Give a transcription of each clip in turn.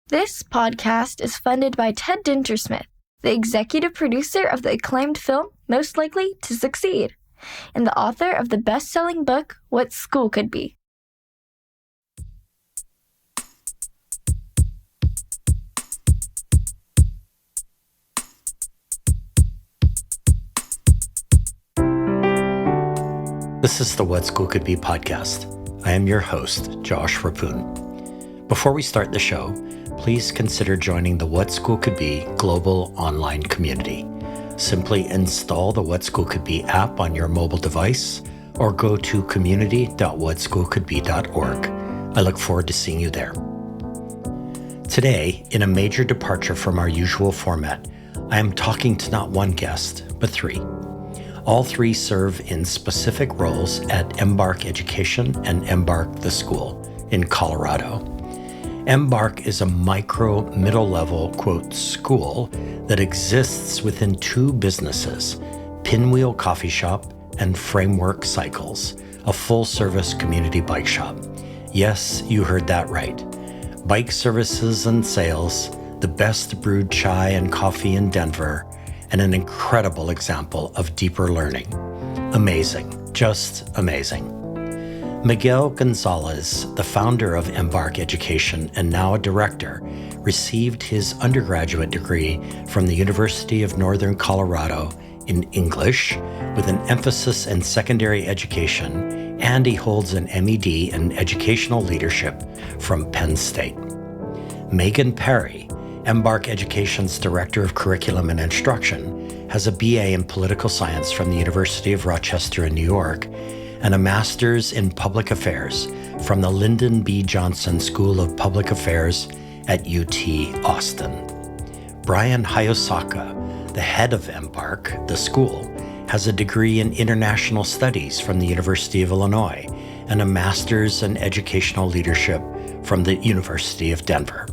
This podcast is funded by Ted Dintersmith, the executive producer of the acclaimed film Most Likely to Succeed, and the author of the best-selling book What School Could Be. This is the What School Could Be podcast. I am your host, Josh Rapoon. Before we start the show, please consider joining the What School Could Be global online community. Simply install the What School Could Be app on your mobile device or go to community.whatschoolcouldbe.org. I look forward to seeing you there. Today, in a major departure from our usual format, I am talking to not one guest, but three. All three serve in specific roles at Embark Education and Embark the School in Colorado. Embark is a micro middle-level, quote, school that exists within two businesses, Pinwheel Coffee Shop and Framework Cycles, a full-service community bike shop. Yes, you heard that right. Bike services and sales, the best brewed chai and coffee in Denver, and an incredible example of deeper learning. Amazing, just amazing. Miguel Gonzalez, the founder of Embark Education and now a director, received his undergraduate degree from the University of Northern Colorado in English with an emphasis in secondary education, and he holds an MED in educational leadership from Penn State. Megan Perry, Embark Education's Director of Curriculum and Instruction, has a BA in Political Science from the University of Rochester in New York and a Master's in Public Affairs from the Lyndon B. Johnson School of Public Affairs at UT Austin. Brian Hayosaka, the head of Embark, the school, has a degree in International Studies from the University of Illinois and a Master's in Educational Leadership from the University of Denver.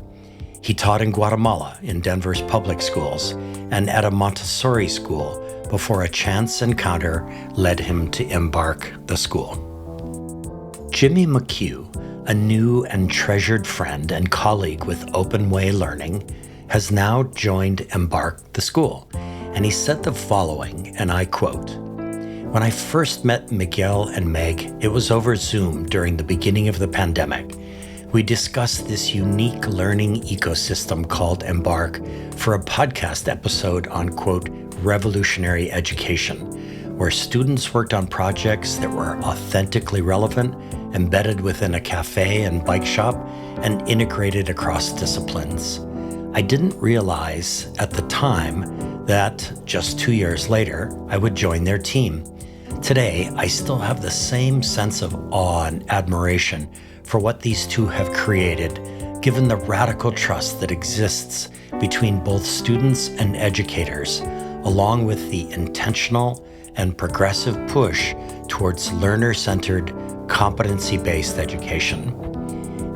He taught in Guatemala in Denver's public schools and at a Montessori school before a chance encounter led him to Embark the school. Jimmy McHugh, a new and treasured friend and colleague with Open Way Learning, has now joined Embark the school, and he said the following, and I quote, "When I first met Miguel and Meg, it was over Zoom during the beginning of the pandemic. We discussed this unique learning ecosystem called Embark for a podcast episode on, quote, revolutionary education, where students worked on projects that were authentically relevant, embedded within a cafe and bike shop, and integrated across disciplines. I didn't realize at the time that just 2 years later, I would join their team. Today, I still have the same sense of awe and admiration for what these two have created, given the radical trust that exists between both students and educators, along with the intentional and progressive push towards learner-centered, competency-based education.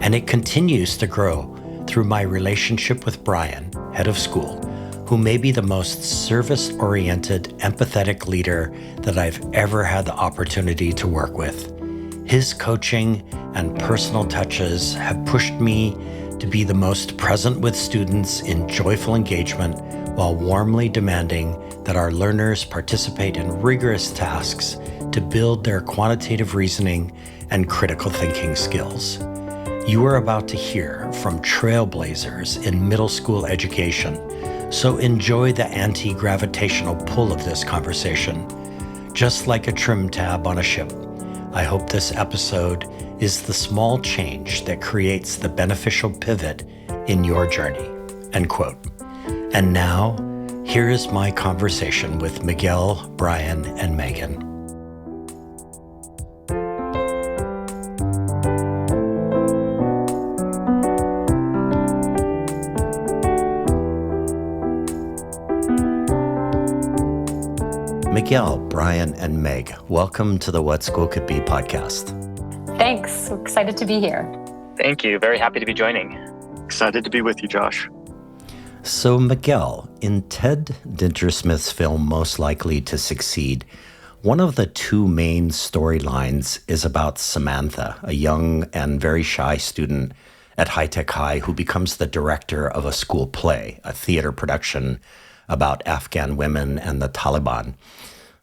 And it continues to grow through my relationship with Brian, head of school, who may be the most service-oriented, empathetic leader that I've ever had the opportunity to work with. His coaching and personal touches have pushed me to be the most present with students in joyful engagement while warmly demanding that our learners participate in rigorous tasks to build their quantitative reasoning and critical thinking skills. You are about to hear from trailblazers in middle school education, so enjoy the anti-gravitational pull of this conversation. Just like a trim tab on a ship, I hope this episode is the small change that creates the beneficial pivot in your journey, end quote. And now, here is my conversation with Miguel, Brian, and Megan. Miguel, Brian, and Meg, welcome to the What School Could Be podcast. Thanks. We're excited to be here. Thank you. Very happy to be joining. Excited to be with you, Josh. So, Miguel, in Ted Dintersmith's film Most Likely to Succeed, one of the two main storylines is about Samantha, a young and very shy student at High Tech High who becomes the director of a school play, a theater production about Afghan women and the Taliban.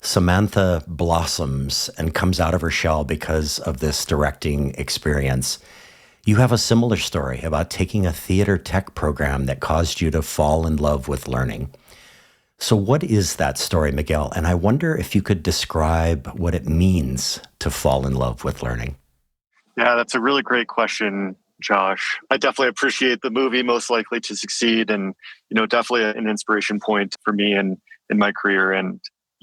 Samantha blossoms and comes out of her shell because of this directing experience. You have a similar story about taking a theater tech program that caused you to fall in love with learning. So what is that story, Miguel? And I wonder if you could describe what it means to fall in love with learning. Yeah, that's a really great question, Josh. I definitely appreciate the movie Most Likely to Succeed, and definitely an inspiration point for me in my career. And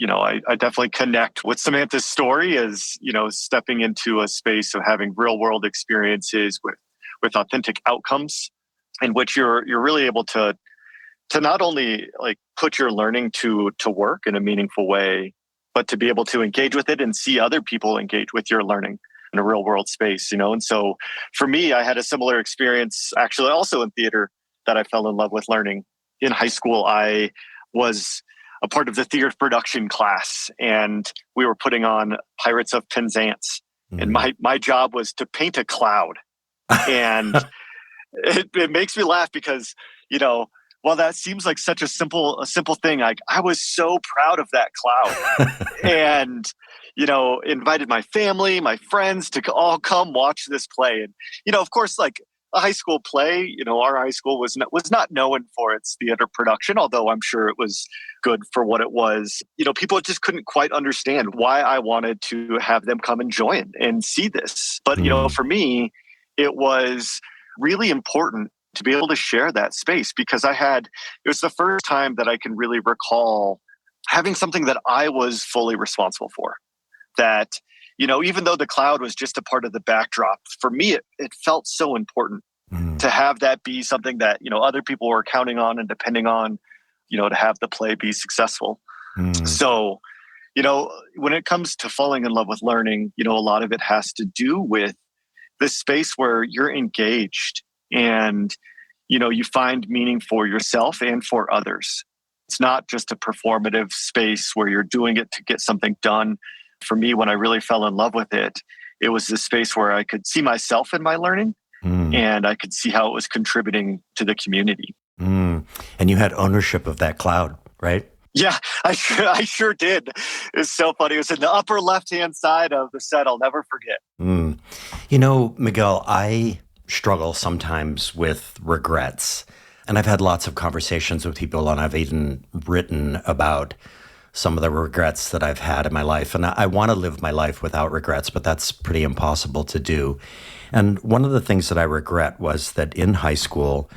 I definitely connect with Samantha's story as stepping into a space of having real world experiences with authentic outcomes, in which you're really able to not only like put your learning to work in a meaningful way, but to be able to engage with it and see other people engage with your learning in a real world space, And so for me, I had a similar experience actually also in theater, that I fell in love with learning. In high school, I was a part of the theater production class, and we were putting on Pirates of Penzance. And my job was to paint a cloud. And it makes me laugh because, while that seems like such a simple thing, I was so proud of that cloud. And, invited my family, my friends to all come watch this play. And, of course, like a high school play, our high school was not known for its theater production, although I'm sure it was good for what it was. People just couldn't quite understand why I wanted to have them come and join and see this. But, for me, it was really important to be able to share that space, because it was the first time that I can really recall having something that I was fully responsible for. That, even though the cloud was just a part of the backdrop, for me, it felt so important to have that be something that, other people were counting on and depending on, to have the play be successful. So, when it comes to falling in love with learning, a lot of it has to do with this space where you're engaged and, you find meaning for yourself and for others. It's not just a performative space where you're doing it to get something done. For me, when I really fell in love with it, it was this space where I could see myself in my learning and I could see how it was contributing to the community. And you had ownership of that cloud, right? Yeah, I sure did. It was so funny. It was in the upper left-hand side of the set. I'll never forget. Miguel, I struggle sometimes with regrets. And I've had lots of conversations with people, and I've even written about some of the regrets that I've had in my life. And I want to live my life without regrets, but that's pretty impossible to do. And one of the things that I regret was that in high school,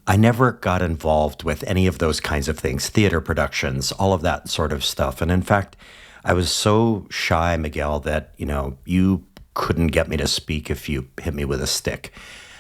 I never got involved with any of those kinds of things, theater productions, all of that sort of stuff. And in fact, I was so shy, Miguel, that, you couldn't get me to speak if you hit me with a stick.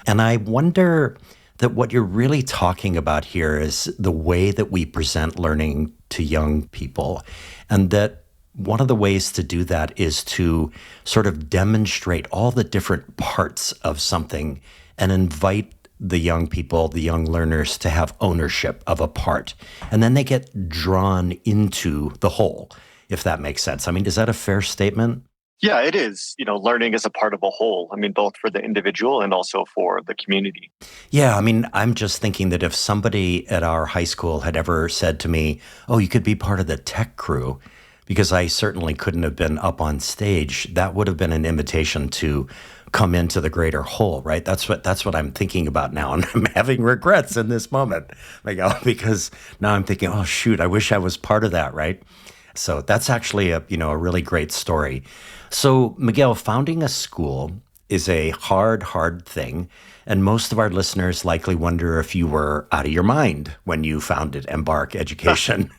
And I wonder that what you're really talking about here is the way that we present learning to young people. And that one of the ways to do that is to sort of demonstrate all the different parts of something and invite the young people, the young learners, to have ownership of a part. And then they get drawn into the whole, if that makes sense. I mean, is that a fair statement? Yeah, it is. Learning is a part of a whole. I mean, both for the individual and also for the community. Yeah, I mean, I'm just thinking that if somebody at our high school had ever said to me, oh, you could be part of the tech crew, because I certainly couldn't have been up on stage, that would have been an invitation to come into the greater whole, right? That's what I'm thinking about now. And I'm having regrets in this moment, Miguel, because now I'm thinking, oh, shoot, I wish I was part of that, right? So that's actually a really great story. So, Miguel, founding a school is a hard thing. And most of our listeners likely wonder if you were out of your mind when you founded Embark Education.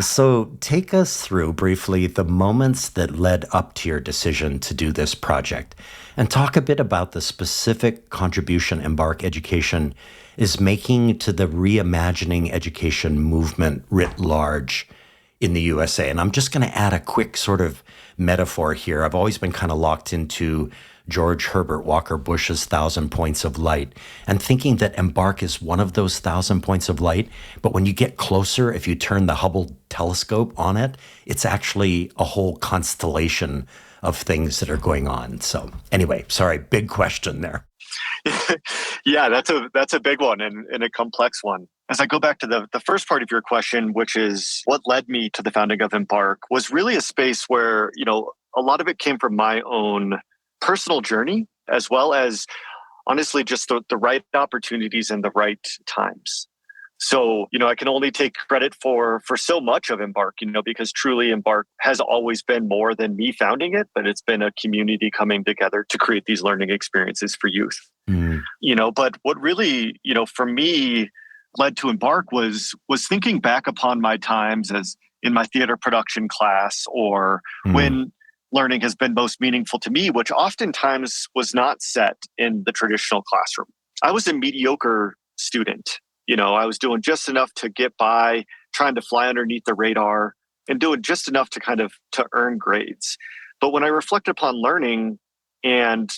So take us through briefly the moments that led up to your decision to do this project, and talk a bit about the specific contribution Embark Education is making to the reimagining education movement writ large in the USA. And I'm just going to add a quick sort of metaphor here. I've always been kind of locked into George Herbert Walker Bush's 1,000 Points of Light, and thinking that Embark is one of those 1,000 points of light. But when you get closer, if you turn the Hubble telescope on it, it's actually a whole constellation of things that are going on. So anyway, sorry, big question there. Yeah, that's a big one and a complex one. As I go back to the first part of your question, which is what led me to the founding of Embark, was really a space where, a lot of it came from my own personal journey, as well as honestly just the right opportunities and the right times. So, I can only take credit for so much of Embark, because truly Embark has always been more than me founding it, but it's been a community coming together to create these learning experiences for youth. Mm. But what really, for me led to Embark was thinking back upon my times as in my theater production class, or when learning has been most meaningful to me, which oftentimes was not set in the traditional classroom. I was a mediocre student. I was doing just enough to get by, trying to fly underneath the radar, and doing just enough to earn grades. But when I reflected upon learning, and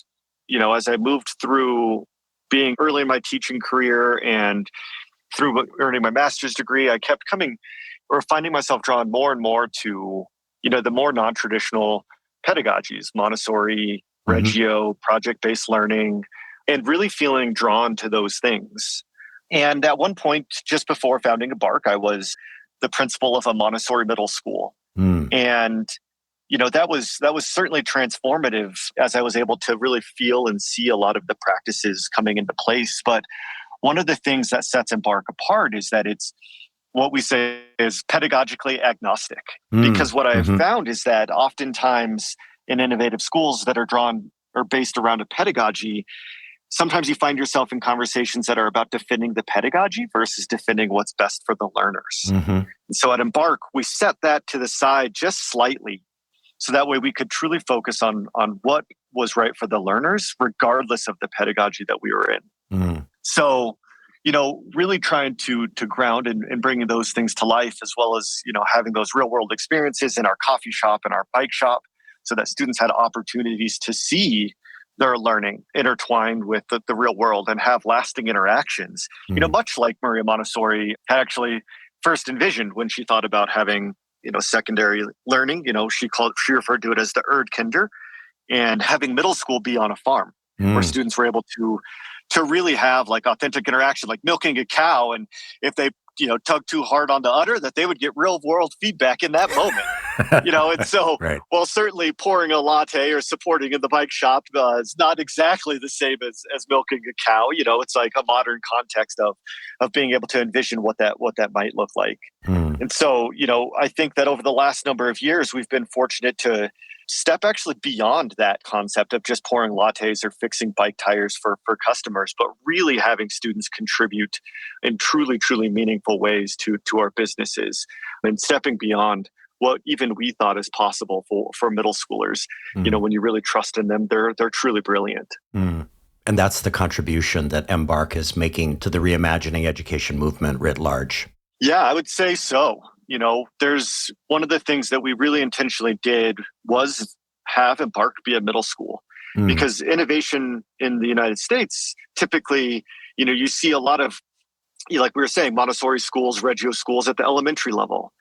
as I moved through being early in my teaching career and through earning my master's degree, I kept finding myself drawn more and more to the more non-traditional pedagogies, Montessori, Reggio, project-based learning, and really feeling drawn to those things. And at one point, just before founding Embark, I was the principal of a Montessori middle school. And, that was certainly transformative as I was able to really feel and see a lot of the practices coming into place. But one of the things that sets Embark apart is that it's what we say is pedagogically agnostic. Because what I've found is that oftentimes in innovative schools that are drawn or based around a pedagogy, sometimes you find yourself in conversations that are about defending the pedagogy versus defending what's best for the learners. And so at Embark, we set that to the side just slightly. So that way we could truly focus on what was right for the learners, regardless of the pedagogy that we were in. So, really trying to ground and bringing those things to life, as well as, having those real world experiences in our coffee shop and our bike shop, so that students had opportunities to see their learning intertwined with the real world and have lasting interactions. Much like Maria Montessori had actually first envisioned when she thought about having, secondary learning. She referred to it as the Erdkinder, and having middle school be on a farm where students were able to really have like authentic interaction, like milking a cow. And if they, tug too hard on the udder, that they would get real world feedback in that moment. And so, Right. Well, certainly pouring a latte or supporting in the bike shop is not exactly the same as milking a cow. It's like a modern context of being able to envision what that might look like. And so, I think that over the last number of years, we've been fortunate to step actually beyond that concept of just pouring lattes or fixing bike tires for customers, but really having students contribute in truly, truly meaningful ways to our businesses, and stepping beyond what even we thought is possible for middle schoolers. When you really trust in them, they're truly brilliant. And that's the contribution that Embark is making to the reimagining education movement writ large. Yeah, I would say so. There's one of the things that we really intentionally did was have Embark be a middle school, because innovation in the United States, typically, you see a lot of, like we were saying, Montessori schools, Reggio schools at the elementary level.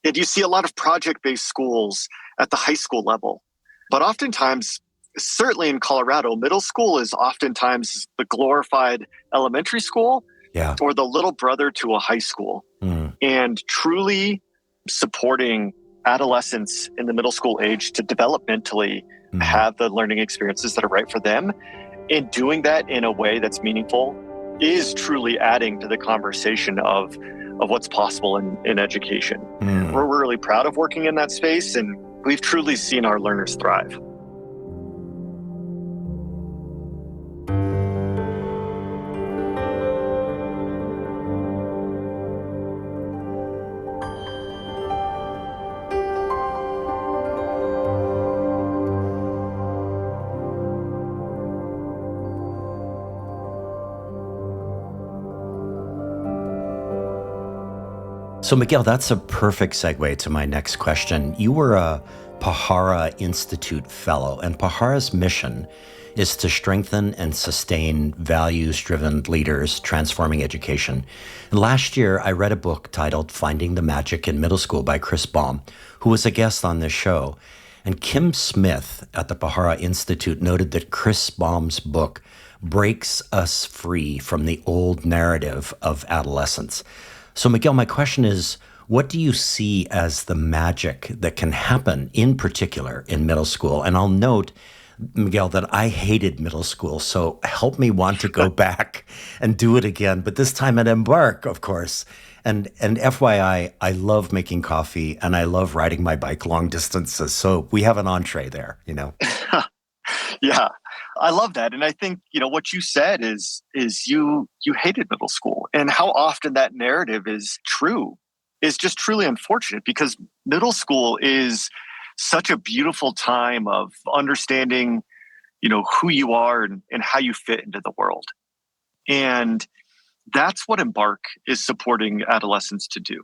And you see a lot of project-based schools at the high school level. But oftentimes, certainly in Colorado, middle school is oftentimes the glorified elementary school, or the little brother to a high school. And truly supporting adolescents in the middle school age to developmentally have the learning experiences that are right for them, and doing that in a way that's meaningful is truly adding to the conversation of what's possible in education. We're really proud of working in that space, and we've truly seen our learners thrive. So, Miguel, that's a perfect segue to my next question. You were a Pahara Institute Fellow, and Pahara's mission is to strengthen and sustain values-driven leaders transforming education. And last year, I read a book titled Finding the Magic in Middle School by Chris Baum, who was a guest on this show. And Kim Smith at the Pahara Institute noted that Chris Baum's book breaks us free from the old narrative of adolescence. So, Miguel, my question is, what do you see as the magic that can happen, in particular, in middle school? And I'll note, Miguel, that I hated middle school, so help me want to go back and do it again, but this time at Embark, of course. And FYI, I love making coffee and I love riding my bike long distances. So we have an entree there, you know. Yeah, I love that. And I think, what you said is you hated middle school, and how often that narrative is true is just truly unfortunate, because middle school is such a beautiful time of understanding, who you are and how you fit into the world. And that's what Embark is supporting adolescents to do,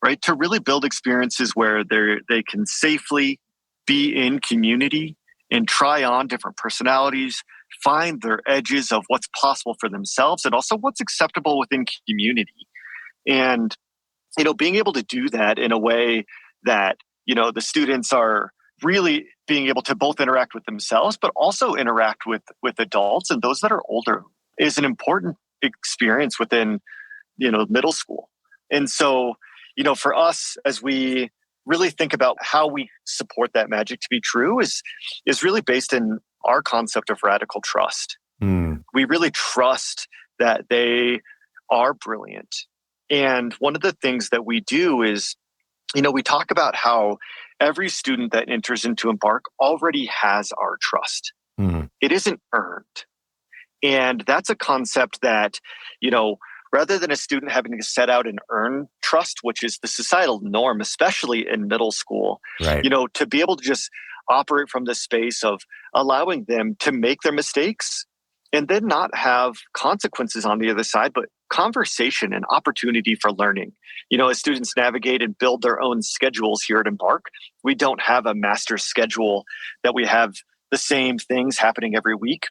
right? To really build experiences where they can safely be in community and try on different personalities, find their edges of what's possible for themselves and also what's acceptable within community. And, being able to do that in a way that, the students are really being able to both interact with themselves, but also interact with adults and those that are older is an important experience within, middle school. And so, for us, as we really think about how we support that magic to be true is really based in our concept of radical trust. We really trust that they are brilliant. And one of the things that we do is, we talk about how every student that enters into Embark already has our trust. It isn't earned. And that's a concept that, rather than a student having to set out and earn trust, which is the societal norm, especially in middle school, Right. To be able to just operate from the space of allowing them to make their mistakes and then not have consequences on the other side, but conversation and opportunity for learning. As students navigate and build their own schedules here at Embark, we don't have a master schedule that we have the same things happening every week.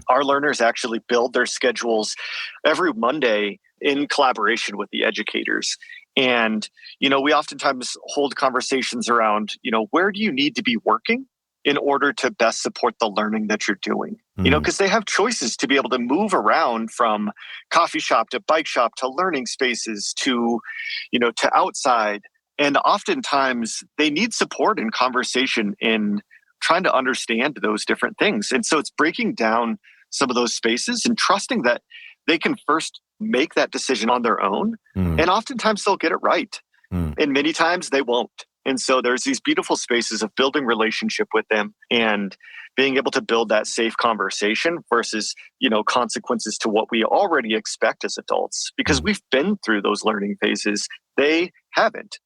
Our learners actually build their schedules every Monday in collaboration with the educators. And, we oftentimes hold conversations around, where do you need to be working in order to best support the learning that you're doing? Because they have choices to be able to move around from coffee shop to bike shop to learning spaces to, to outside. And oftentimes they need support and conversation in trying to understand those different things. And so it's breaking down some of those spaces and trusting that they can first make that decision on their own. And oftentimes they'll get it right. And many times they won't. And so there's these beautiful spaces of building relationship with them and being able to build that safe conversation versus, consequences to what we already expect as adults, because we've been through those learning phases. They haven't.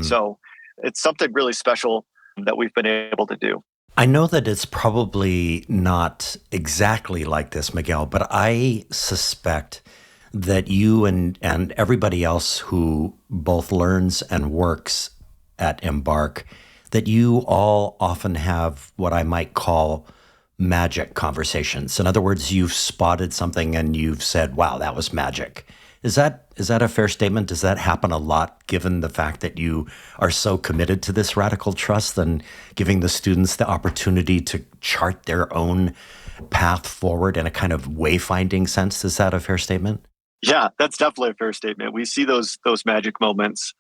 So it's something really special that we've been able to do. I know that it's probably not exactly like this, Miguel, but I suspect that you and everybody else who both learns and works at Embark, that you all often have what I might call magic conversations. In other words, you've spotted something and you've said, wow, that was magic. Is that a fair statement? Does that happen a lot, given the fact that you are so committed to this radical trust and giving the students the opportunity to chart their own path forward in a kind of wayfinding sense? Is that a fair statement? Yeah, that's definitely a fair statement. We see those magic moments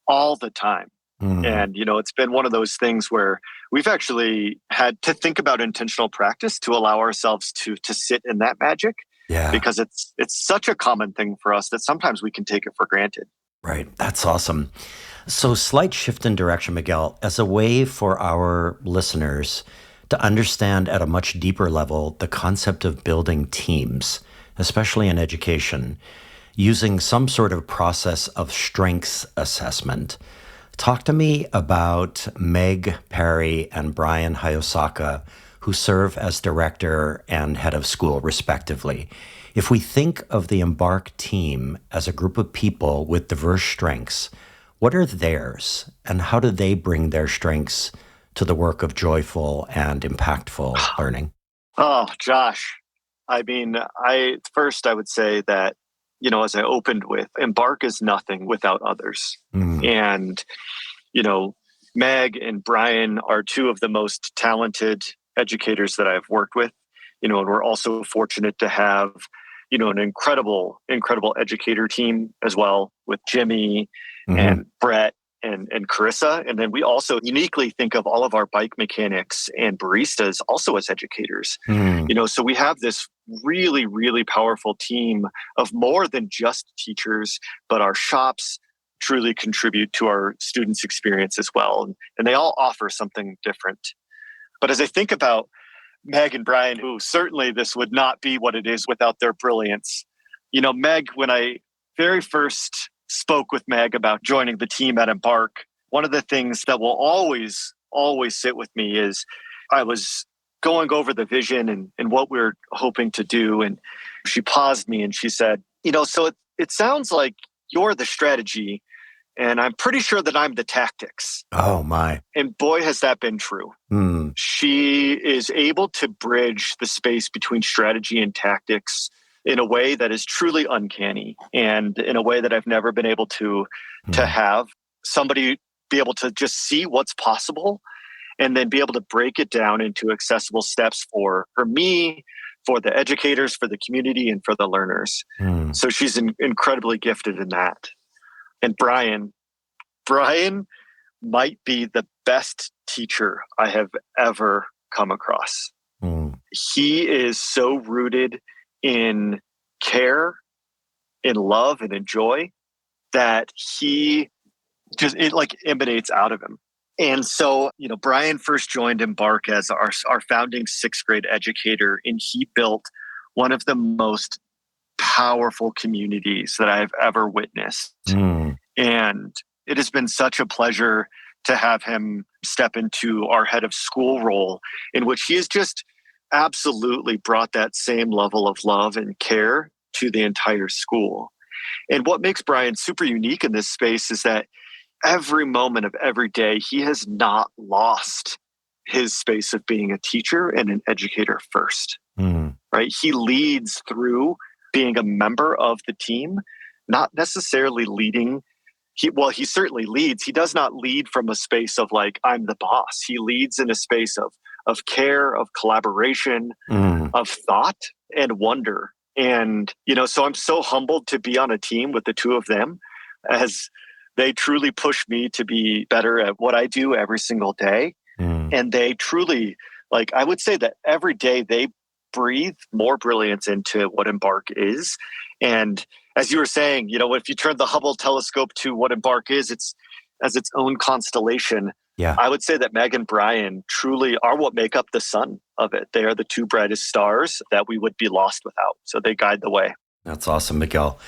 all the time. And, it's been one of those things where we've actually had to think about intentional practice to allow ourselves to sit in that magic. Yeah. Because it's such a common thing for us that sometimes we can take it for granted. Right. That's awesome. So slight shift in direction, Miguel, as a way for our listeners to understand at a much deeper level the concept of building teams, especially in education, using some sort of process of strengths assessment. Talk to me about Meg Perry and Brian Hayosaka, who serve as director and head of school, respectively. If we think of the Embark team as a group of people with diverse strengths, what are theirs, and how do they bring their strengths to the work of joyful and impactful learning? Oh, Josh. I mean, I would say that, as I opened with, Embark is nothing without others. And, Meg and Brian are two of the most talented educators that I've worked with. And we're also fortunate to have, an incredible educator team as well with Jimmy and Brett and Carissa. And then we also uniquely think of all of our bike mechanics and baristas also as educators. So we have this really, really powerful team of more than just teachers, but our shops truly contribute to our students' experience as well. And they all offer something different. But as I think about Meg and Brian, who certainly this would not be what it is without their brilliance. Meg, when I very first spoke with Meg about joining the team at Embark, one of the things that will always sit with me is I was going over the vision and what we're hoping to do. And she paused me and she said, so it sounds like you're the strategy and I'm pretty sure that I'm the tactics. Oh, my. And boy, has that been true. She is able to bridge the space between strategy and tactics in a way that is truly uncanny and in a way that I've never been able to have somebody be able to just see what's possible and then be able to break it down into accessible steps for me, for the educators, for the community, and for the learners. So she's incredibly gifted in that. And Brian might be the best teacher I have ever come across. He is so rooted in care, in love, and in joy that it like emanates out of him. And so, Brian first joined Embark as our founding 6th grade educator, and he built one of the most powerful communities that I've ever witnessed. And it has been such a pleasure to have him step into our head of school role, in which he has just absolutely brought that same level of love and care to the entire school. And what makes Brian super unique in this space is that every moment of every day, he has not lost his space of being a teacher and an educator first, right? He leads through being a member of the team, not necessarily leading. He certainly leads. He does not lead from a space of like, I'm the boss. He leads in a space of care, of collaboration, of thought and wonder. And, so I'm so humbled to be on a team with the two of them as they truly push me to be better at what I do every single day. And they truly, I would say that every day they breathe more brilliance into what Embark is. And as you were saying, if you turn the Hubble telescope to what Embark is, it's as its own constellation. Yeah. I would say that Meg and Brian truly are what make up the sun of it. They are the two brightest stars that we would be lost without. So they guide the way. That's awesome, Miguel.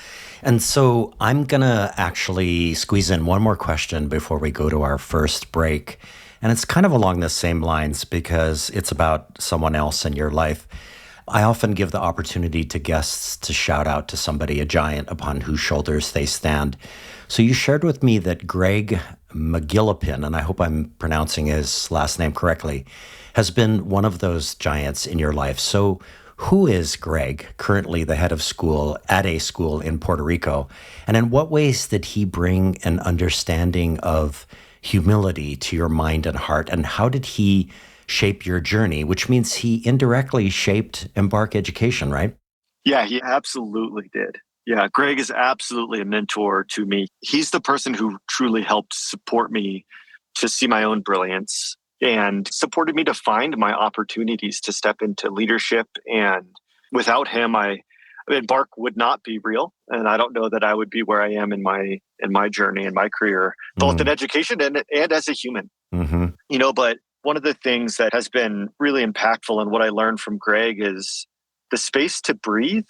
And so I'm going to actually squeeze in one more question before we go to our first break. And it's kind of along the same lines because it's about someone else in your life. I often give the opportunity to guests to shout out to somebody, a giant upon whose shoulders they stand. So you shared with me that Greg McGillipin, and I hope I'm pronouncing his last name correctly, has been one of those giants in your life. So who is Greg, currently the head of school at a school in Puerto Rico? And in what ways did he bring an understanding of humility to your mind and heart? And how did he shape your journey, which means he indirectly shaped Embark Education, right? Yeah, he absolutely did. Yeah, Greg is absolutely a mentor to me. He's the person who truly helped support me to see my own brilliance and supported me to find my opportunities to step into leadership. And without him, Embark would not be real. And I don't know that I would be where I am in my journey and my career, both in education and as a human. But one of the things that has been really impactful and what I learned from Greg is the space to breathe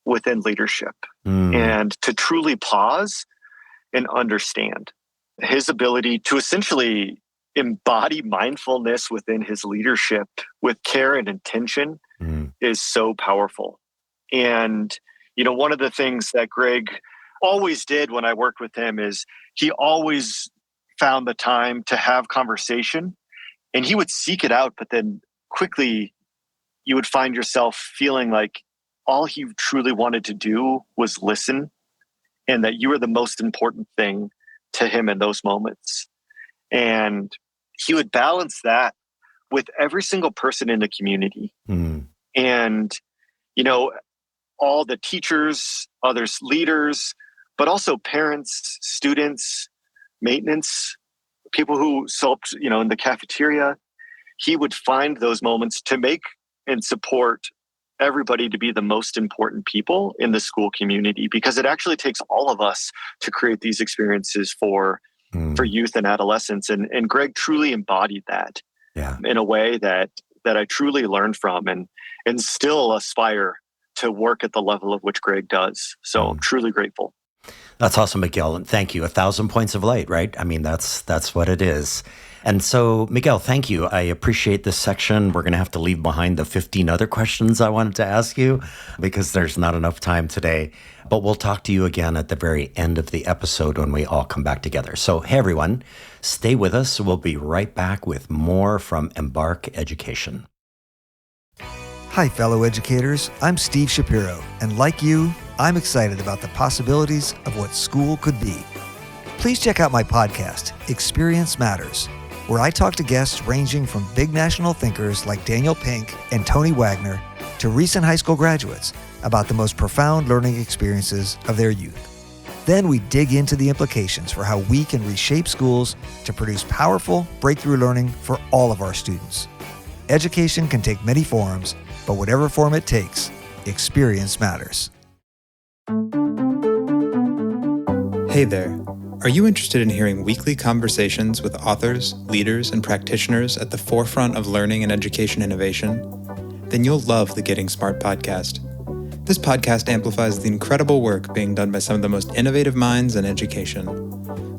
within leadership and to truly pause and understand. His ability to essentially embody mindfulness within his leadership with care and intention is so powerful. And, one of the things that Greg always did when I worked with him is he always found the time to have conversation. And he would seek it out, but then quickly you would find yourself feeling like all he truly wanted to do was listen and that you were the most important thing to him in those moments. And he would balance that with every single person in the community. And, you know, all the teachers, others leaders, but also parents, students, maintenance, people who helped, in the cafeteria. He would find those moments to make and support everybody to be the most important people in the school community, because it actually takes all of us to create these experiences for youth and adolescents. And Greg truly embodied that in a way that I truly learned from and still aspire to work at the level of which Greg does. So I'm truly grateful. That's awesome, Miguel. And thank you. 1,000 points of light, right? I mean, that's what it is. And so, Miguel, thank you. I appreciate this section. We're going to have to leave behind the 15 other questions I wanted to ask you because there's not enough time today. But we'll talk to you again at the very end of the episode when we all come back together. So, hey, everyone, stay with us. We'll be right back with more from Embark Education. Hi, fellow educators. I'm Steve Shapiro, and like you, I'm excited about the possibilities of what school could be. Please check out my podcast, Experience Matters, where I talk to guests ranging from big national thinkers like Daniel Pink and Tony Wagner to recent high school graduates about the most profound learning experiences of their youth. Then we dig into the implications for how we can reshape schools to produce powerful breakthrough learning for all of our students. Education can take many forms, but whatever form it takes, experience matters. Hey there. Are you interested in hearing weekly conversations with authors, leaders, and practitioners at the forefront of learning and education innovation? Then you'll love the Getting Smart podcast. This podcast amplifies the incredible work being done by some of the most innovative minds in education.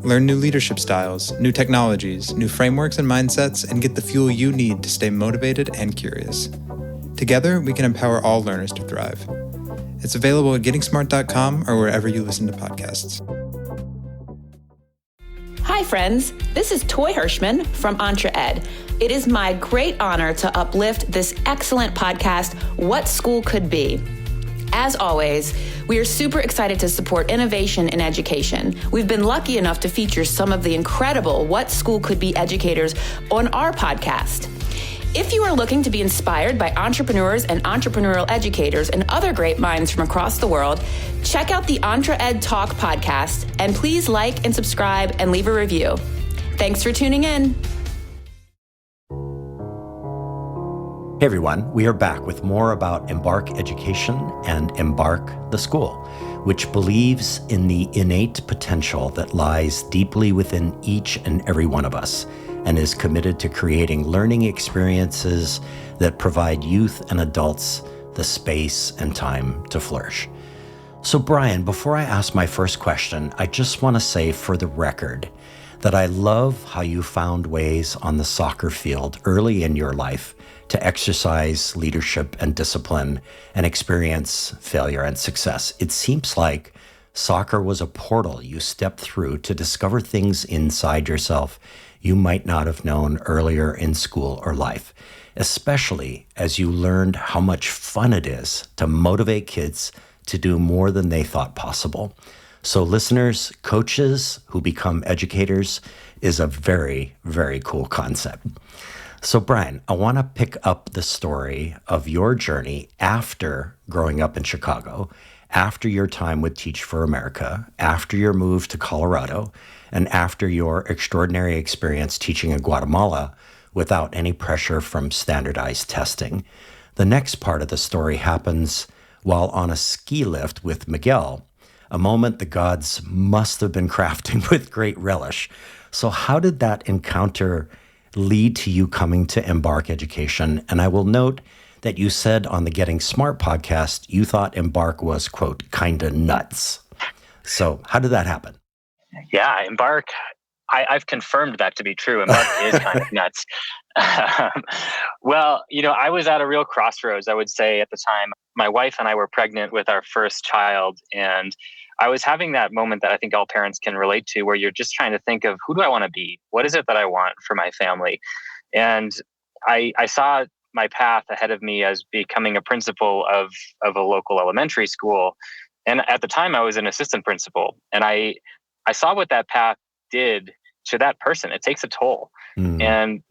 Learn new leadership styles, new technologies, new frameworks and mindsets, and get the fuel you need to stay motivated and curious. Together, we can empower all learners to thrive. It's available at gettingsmart.com or wherever you listen to podcasts. Hi, friends. This is Toy Hirschman from EntreEd. It is my great honor to uplift this excellent podcast, What School Could Be. As always, we are super excited to support innovation in education. We've been lucky enough to feature some of the incredible What School Could Be educators on our podcast. If you are looking to be inspired by entrepreneurs and entrepreneurial educators and other great minds from across the world, check out the EntreEd Talk podcast, and please like and subscribe and leave a review. Thanks for tuning in. Hey everyone, we are back with more about Embark Education and Embark the School, which believes in the innate potential that lies deeply within each and every one of us and is committed to creating learning experiences that provide youth and adults the space and time to flourish. So Brian, before I ask my first question, I just want to say for the record that I love how you found ways on the soccer field early in your life to exercise leadership and discipline and experience failure and success. It seems like soccer was a portal you stepped through to discover things inside yourself you might not have known earlier in school or life, especially as you learned how much fun it is to motivate kids to do more than they thought possible. So listeners, coaches who become educators is a very, very cool concept. So Brian, I want to pick up the story of your journey after growing up in Chicago, after your time with Teach for America, after your move to Colorado, and after your extraordinary experience teaching in Guatemala without any pressure from standardized testing. The next part of the story happens while on a ski lift with Miguel, a moment the gods must have been crafting with great relish. So how did that encounter lead to you coming to Embark Education? And I will note that you said on the Getting Smart podcast, you thought Embark was, quote, kind of nuts. So how did that happen? Yeah, Embark, I've confirmed that to be true. Embark is kind of nuts. Well, I was at a real crossroads, I would say, at the time. My wife and I were pregnant with our first child, and I was having that moment that I think all parents can relate to, where you're just trying to think of, who do I want to be? What is it that I want for my family? And I saw my path ahead of me as becoming a principal of a local elementary school. And at the time, I was an assistant principal. And I saw what that path did to that person. It takes a toll. And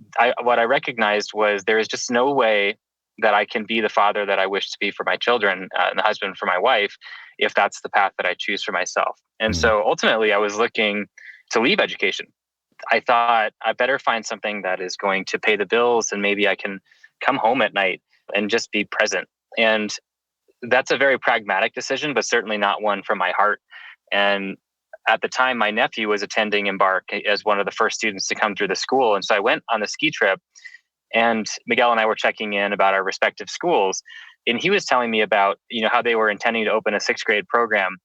what I recognized was there is just no way that I can be the father that I wish to be for my children and the husband for my wife, if that's the path that I choose for myself. And so ultimately, I was looking to leave education. I thought I better find something that is going to pay the bills, and maybe I can come home at night and just be present. And that's a very pragmatic decision, but certainly not one from my heart. And at the time, my nephew was attending Embark as one of the first students to come through the school. And so I went on the ski trip, and Miguel and I were checking in about our respective schools. And he was telling me about, how they were intending to open a sixth grade program.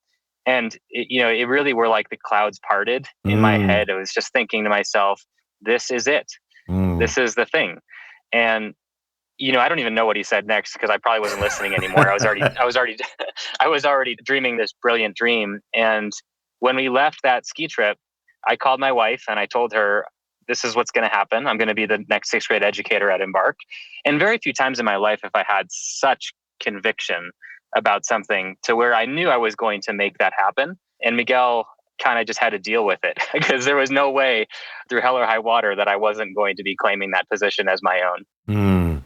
And, it really were like the clouds parted in my head. I was just thinking to myself, this is it. This is the thing. And I don't even know what he said next, because I probably wasn't listening anymore. I was already dreaming this brilliant dream. And when we left that ski trip, I called my wife and I told her, this is what's going to happen. I'm going to be the next sixth grade educator at Embark. And very few times in my life have I had such conviction about something to where I knew I was going to make that happen. And Miguel kind of just had to deal with it, because there was no way through hell or high water that I wasn't going to be claiming that position as my own.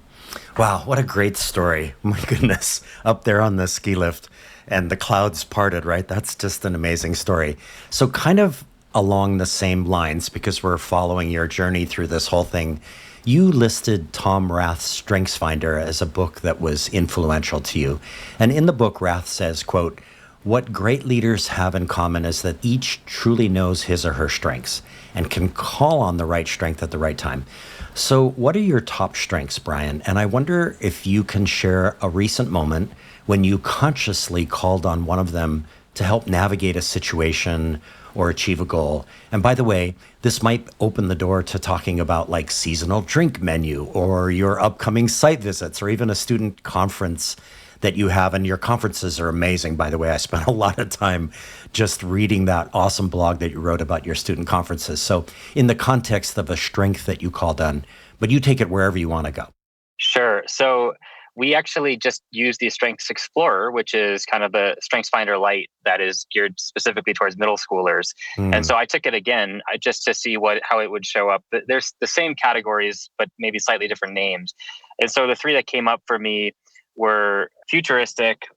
Wow, what a great story. My goodness, up there on the ski lift and the clouds parted, right? That's just an amazing story. So kind of along the same lines, because we're following your journey through this whole thing, you listed Tom Rath's StrengthsFinder as a book that was influential to you. And in the book, Rath says, quote, "What great leaders have in common is that each truly knows his or her strengths and can call on the right strength at the right time." So what are your top strengths, Brian? And I wonder if you can share a recent moment when you consciously called on one of them to help navigate a situation or achieve a goal. And by the way, this might open the door to talking about like seasonal drink menu or your upcoming site visits or even a student conference that you have. And your conferences are amazing, by the way. I spent a lot of time just reading that awesome blog that you wrote about your student conferences. So in the context of a strength that you called on, but you take it wherever you want to go. Sure. So we actually just use the Strengths Explorer, which is kind of a StrengthsFinder Lite that is geared specifically towards middle schoolers. And so I took it again just to see how it would show up. There's the same categories, but maybe slightly different names. And so the three that came up for me were futuristic,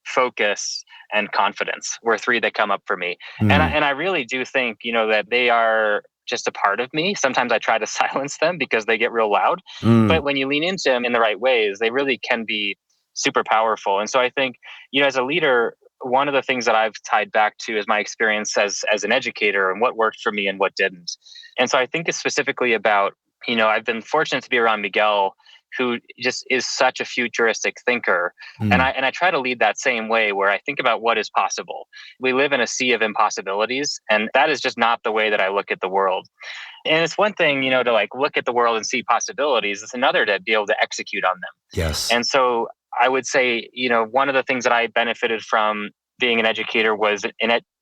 focus, and confidence were three that come up for me. And I really do think, that they are just a part of me. Sometimes I try to silence them because they get real loud. But when you lean into them in the right ways, they really can be super powerful. And so I think, as a leader, one of the things that I've tied back to is my experience as an educator and what worked for me and what didn't. And so I think it's specifically about, I've been fortunate to be around Miguel, who just is such a futuristic thinker. And I try to lead that same way, where I think about what is possible. We live in a sea of impossibilities, and that is just not the way that I look at the world. And it's one thing, to like look at the world and see possibilities. It's another to be able to execute on them. Yes. And so I would say, one of the things that I benefited from being an educator was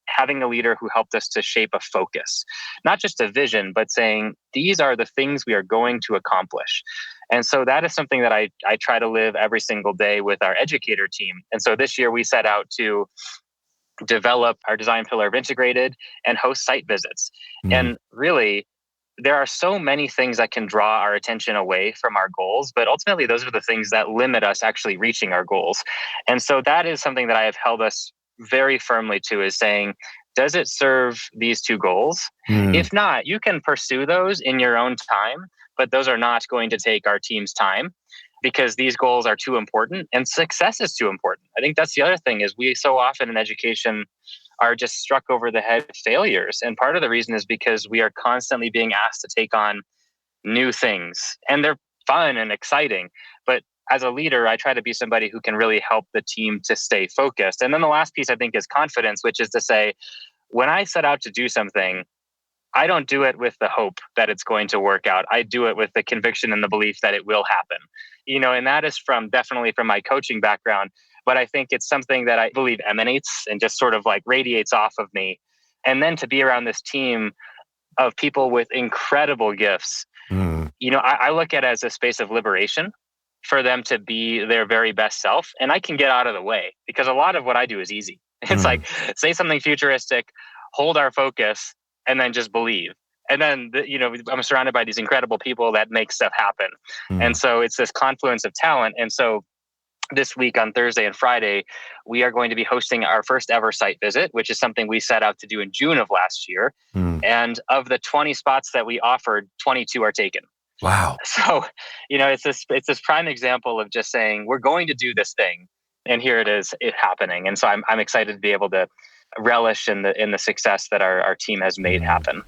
having a leader who helped us to shape a focus, not just a vision, but saying, these are the things we are going to accomplish. And so that is something that I try to live every single day with our educator team. And so this year we set out to develop our design pillar of integrated and host site visits. And really, there are so many things that can draw our attention away from our goals, but ultimately those are the things that limit us actually reaching our goals. And so that is something that I have held us very firmly to, is saying, does it serve these two goals? If not, you can pursue those in your own time, but those are not going to take our team's time, because these goals are too important and success is too important. I think that's the other thing, is we so often in education are just struck over the head with failures. And part of the reason is because we are constantly being asked to take on new things, and they're fun and exciting. But as a leader, I try to be somebody who can really help the team to stay focused. And then the last piece, I think, is confidence, which is to say, when I set out to do something, I don't do it with the hope that it's going to work out. I do it with the conviction and the belief that it will happen. And that is definitely from my coaching background. But I think it's something that I believe emanates and just sort of like radiates off of me. And then to be around this team of people with incredible gifts, I look at it as a space of liberation for them to be their very best self. And I can get out of the way, because a lot of what I do is easy. It's like, say something futuristic, hold our focus, and then just believe. And then, I'm surrounded by these incredible people that make stuff happen. And so it's this confluence of talent. And so this week on Thursday and Friday, we are going to be hosting our first ever site visit, which is something we set out to do in June of last year. And of the 20 spots that we offered, 22 are taken. Wow. So, it's this prime example of just saying, we're going to do this thing. And here it is, it happening. And so I'm excited to be able to relish in the success that our team has made happen.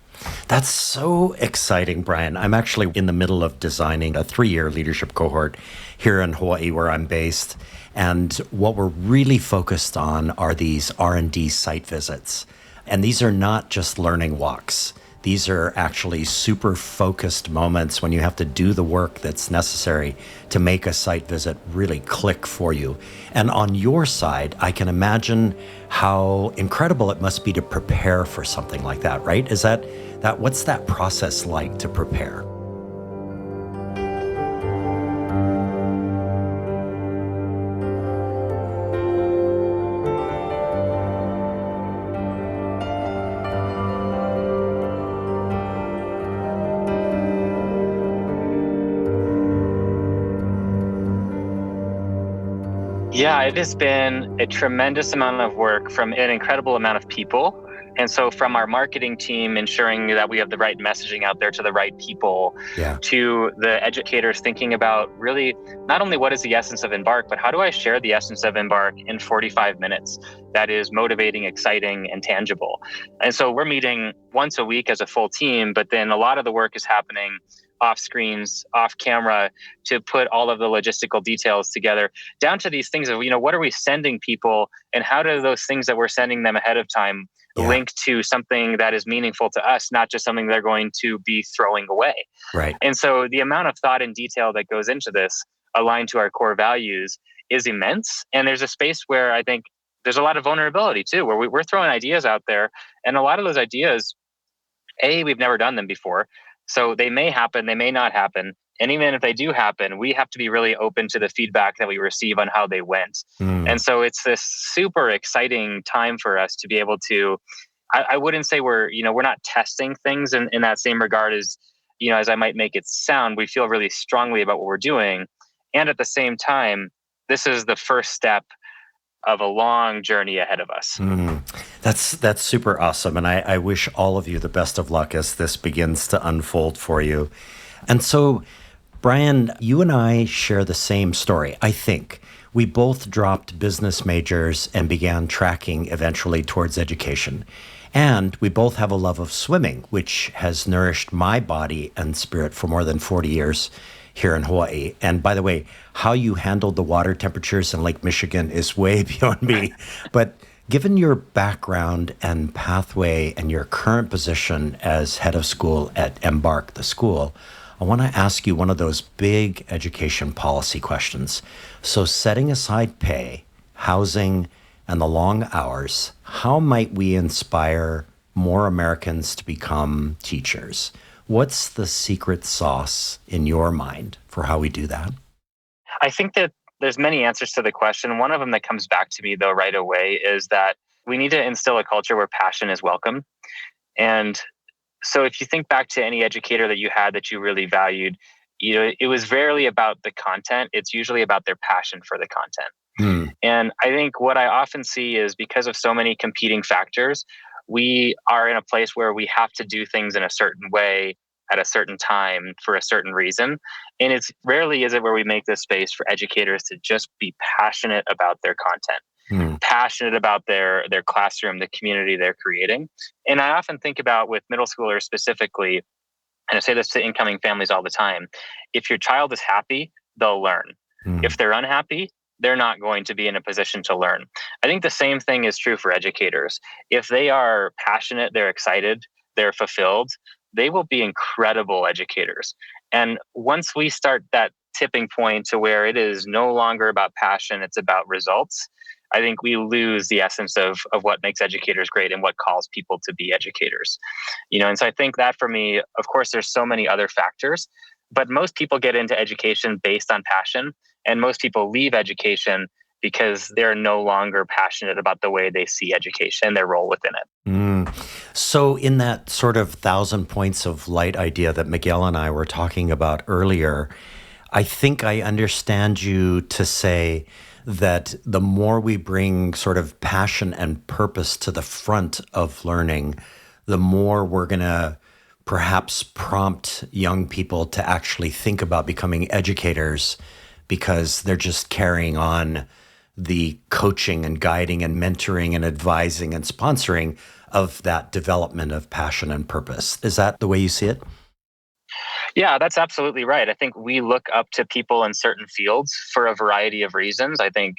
That's so exciting, Brian. I'm actually in the middle of designing a 3-year leadership cohort here in Hawaii, where I'm based. And what we're really focused on are these R&D site visits. And these are not just learning walks. These are actually super focused moments when you have to do the work that's necessary to make a site visit really click for you. And on your side, I can imagine how incredible it must be to prepare for something like that, right? Is that what's that process like to prepare? Yeah, it has been a tremendous amount of work from an incredible amount of people. And so from our marketing team, ensuring that we have the right messaging out there to the right people, to the educators thinking about really not only what is the essence of Embark, but how do I share the essence of Embark in 45 minutes that is motivating, exciting, and tangible. And so we're meeting once a week as a full team, but then a lot of the work is happening off screens, off camera, to put all of the logistical details together, down to these things of, what are we sending people, and how do those things that we're sending them ahead of time link to something that is meaningful to us, not just something they're going to be throwing away. Right. And so the amount of thought and detail that goes into this, aligned to our core values, is immense. And there's a space where I think there's a lot of vulnerability too, where we're throwing ideas out there, and a lot of those ideas, we've never done them before. So they may happen, they may not happen. And even if they do happen, we have to be really open to the feedback that we receive on how they went. And so it's this super exciting time for us to be able to, I wouldn't say we're not testing things in that same regard as I might make it sound. We feel really strongly about what we're doing. And at the same time, this is the first step of a long journey ahead of us. That's super awesome. And I wish all of you the best of luck as this begins to unfold for you. And so, Brian, you and I share the same story, I think. We both dropped business majors and began tracking eventually towards education. And we both have a love of swimming, which has nourished my body and spirit for more than 40 years here in Hawaii. And by the way, how you handled the water temperatures in Lake Michigan is way beyond me. But given your background and pathway and your current position as head of school at Embark, the school, I want to ask you one of those big education policy questions. So setting aside pay, housing, and the long hours, how might we inspire more Americans to become teachers? What's the secret sauce in your mind for how we do that? I think that there's many answers to the question. One of them that comes back to me, though, right away is that we need to instill a culture where passion is welcome. And so if you think back to any educator that you had that you really valued, it was rarely about the content. It's usually about their passion for the content. And I think what I often see is because of so many competing factors, we are in a place where we have to do things in a certain way at a certain time for a certain reason. And it's rarely is it where we make this space for educators to just be passionate about their content, passionate about their classroom, the community they're creating. And I often think about with middle schoolers specifically, and I say this to incoming families all the time, if your child is happy, they'll learn. If they're unhappy, they're not going to be in a position to learn. I think the same thing is true for educators. If they are passionate, they're excited, they're fulfilled, they will be incredible educators. And once we start that tipping point to where it is no longer about passion, it's about results, I think we lose the essence of what makes educators great and what calls people to be educators. And so I think that for me, of course, there's so many other factors, but most people get into education based on passion. And most people leave education because they're no longer passionate about the way they see education and their role within it. So in that sort of 1,000 points of light idea that Miguel and I were talking about earlier, I think I understand you to say that the more we bring sort of passion and purpose to the front of learning, the more we're going to perhaps prompt young people to actually think about becoming educators, because they're just carrying on the coaching and guiding and mentoring and advising and sponsoring of that development of passion and purpose. Is that the way you see it? Yeah, that's absolutely right. I think we look up to people in certain fields for a variety of reasons. I think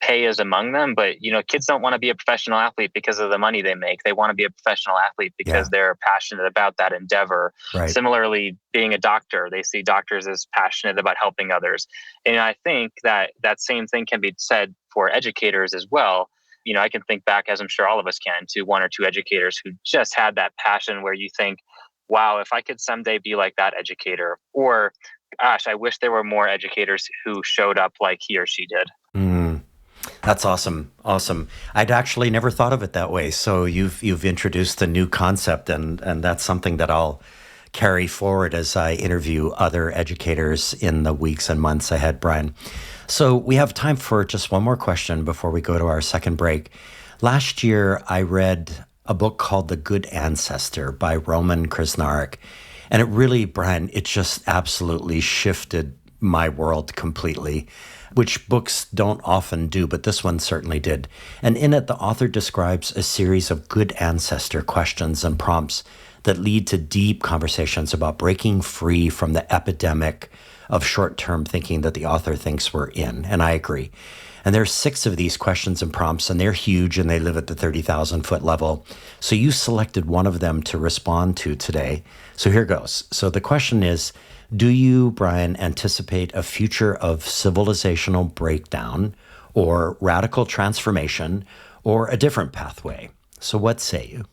pay is among them, but kids don't want to be a professional athlete because of the money they make. They want to be a professional athlete because they're passionate about that endeavor. Right. Similarly, being a doctor, they see doctors as passionate about helping others. And I think that same thing can be said for educators as well. I can think back, as I'm sure all of us can, to one or two educators who just had that passion where you think, wow, if I could someday be like that educator, or gosh, I wish there were more educators who showed up like he or she did. That's awesome. Awesome. I'd actually never thought of it that way. So you've introduced a new concept, and that's something that I'll carry forward as I interview other educators in the weeks and months ahead, Brian. So we have time for just one more question before we go to our second break. Last year, I read a book called The Good Ancestor by Roman Krznaric. And it really, Brian, it just absolutely shifted my world completely, which books don't often do, but this one certainly did. And in it, the author describes a series of good ancestor questions and prompts that lead to deep conversations about breaking free from the epidemic of short-term thinking that the author thinks we're in. And I agree. And there's 6 of these questions and prompts, and they're huge, and they live at the 30,000-foot level. So you selected one of them to respond to today. So here goes. So the question is, do you, Brian, anticipate a future of civilizational breakdown or radical transformation or a different pathway? So what say you?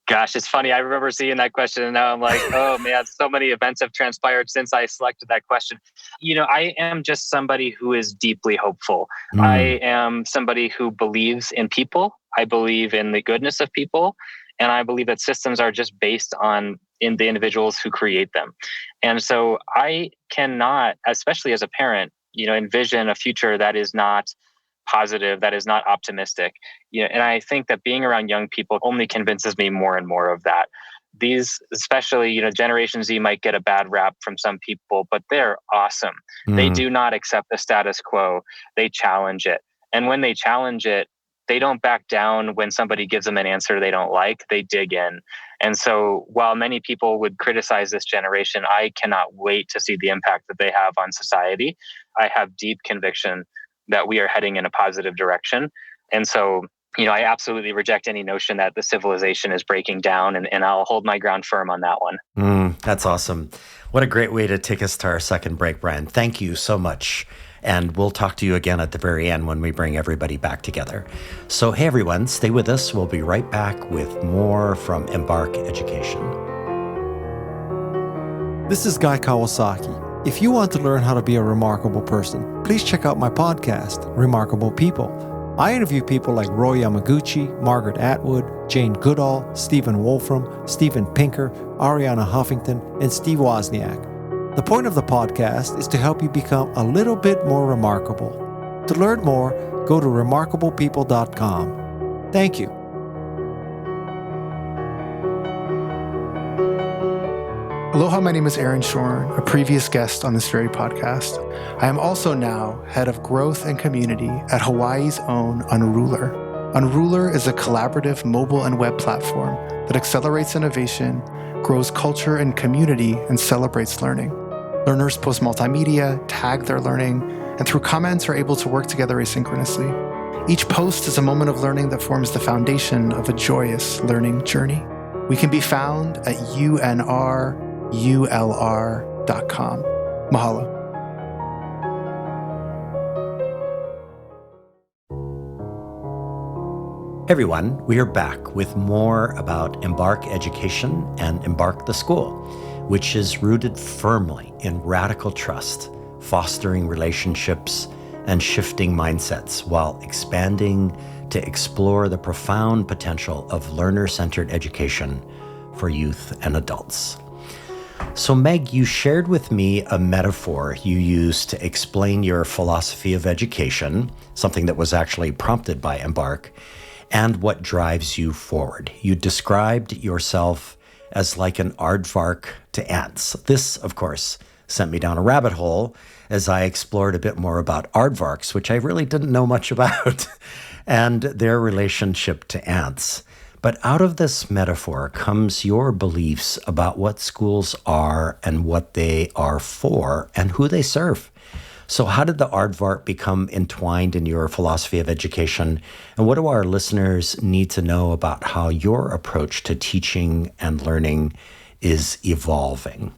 Gosh, it's funny. I remember seeing that question and now I'm like, oh man, so many events have transpired since I selected that question. I am just somebody who is deeply hopeful. I am somebody who believes in people. I believe in the goodness of people. And I believe that systems are just based in the individuals who create them. And so I cannot, especially as a parent, envision a future that is not positive, that is not optimistic. And I think that being around young people only convinces me more and more of that. These, especially, Generation Z might get a bad rap from some people, but they're awesome. They do not accept the status quo. They challenge it. And when they challenge it, they don't back down when somebody gives them an answer they don't like. They dig in. And so while many people would criticize this generation, I cannot wait to see the impact that they have on society. I have deep conviction that we are heading in a positive direction. And so, I absolutely reject any notion that the civilization is breaking down, and I'll hold my ground firm on that one. That's awesome. What a great way to take us to our second break, Brian. Thank you so much. And we'll talk to you again at the very end when we bring everybody back together. So, hey, everyone, stay with us. We'll be right back with more from Embark Education. This is Guy Kawasaki. If you want to learn how to be a remarkable person, please check out my podcast, Remarkable People. I interview people like Roy Yamaguchi, Margaret Atwood, Jane Goodall, Stephen Wolfram, Steven Pinker, Ariana Huffington, and Steve Wozniak. The point of the podcast is to help you become a little bit more remarkable. To learn more, go to remarkablepeople.com. Thank you. Aloha, my name is Aaron Shorn, a previous guest on this very podcast. I am also now head of growth and community at Hawaii's own Unruler. Unruler is a collaborative mobile and web platform that accelerates innovation, grows culture and community, and celebrates learning. Learners post multimedia, tag their learning, and through comments are able to work together asynchronously. Each post is a moment of learning that forms the foundation of a joyous learning journey. We can be found at UNRULR.com. Mahalo. Hey everyone, we are back with more about Embark Education and Embark the School, which is rooted firmly in radical trust, fostering relationships, and shifting mindsets while expanding to explore the profound potential of learner-centered education for youth and adults. So Meg, you shared with me a metaphor you used to explain your philosophy of education, something that was actually prompted by Embark, and what drives you forward. You described yourself as like an aardvark to ants. This, of course, sent me down a rabbit hole as I explored a bit more about aardvarks, which I really didn't know much about, and their relationship to ants. But out of this metaphor comes your beliefs about what schools are and what they are for and who they serve. So how did the aardvark become entwined in your philosophy of education? And what do our listeners need to know about how your approach to teaching and learning is evolving?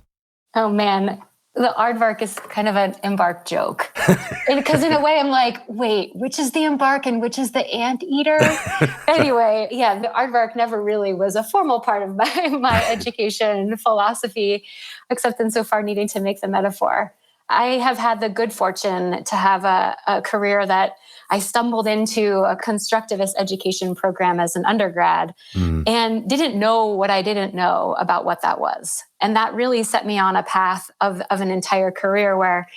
Oh man, the aardvark is kind of an Embark joke. Because in a way I'm like, wait, which is the Embark and which is the anteater? Anyway, yeah, the aardvark never really was a formal part of my education philosophy, except insofar needing to make the metaphor. I have had the good fortune to have a career that I stumbled into a constructivist education program as an undergrad and didn't know what I didn't know about what that was. And that really set me on a path of an entire career where,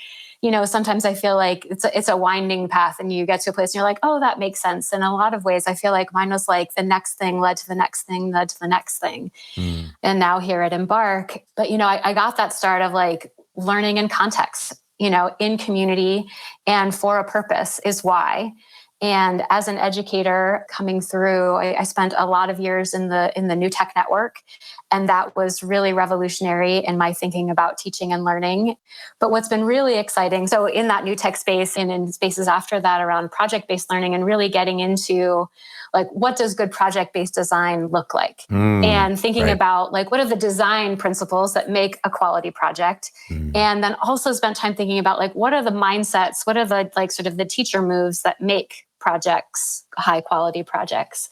you know, sometimes I feel like it's a winding path and you get to a place and you're like, oh, that makes sense. In a lot of ways, I feel like mine was like the next thing led to the next thing, led to the next thing. And now here at Embark, but, you know, I got that start of like learning in context, you know, in community and for a purpose is why. And as an educator coming through, I spent a lot of years in the New Tech Network, and that was really revolutionary in my thinking about teaching and learning. But what's been really exciting, so in that New Tech space and in spaces after that around project-based learning and really getting into like, what does good project-based design look like? And thinking about like, what are the design principles that make a quality project? And then also spent time thinking about like, what are the mindsets? What are the like sort of the teacher moves that make projects high quality projects?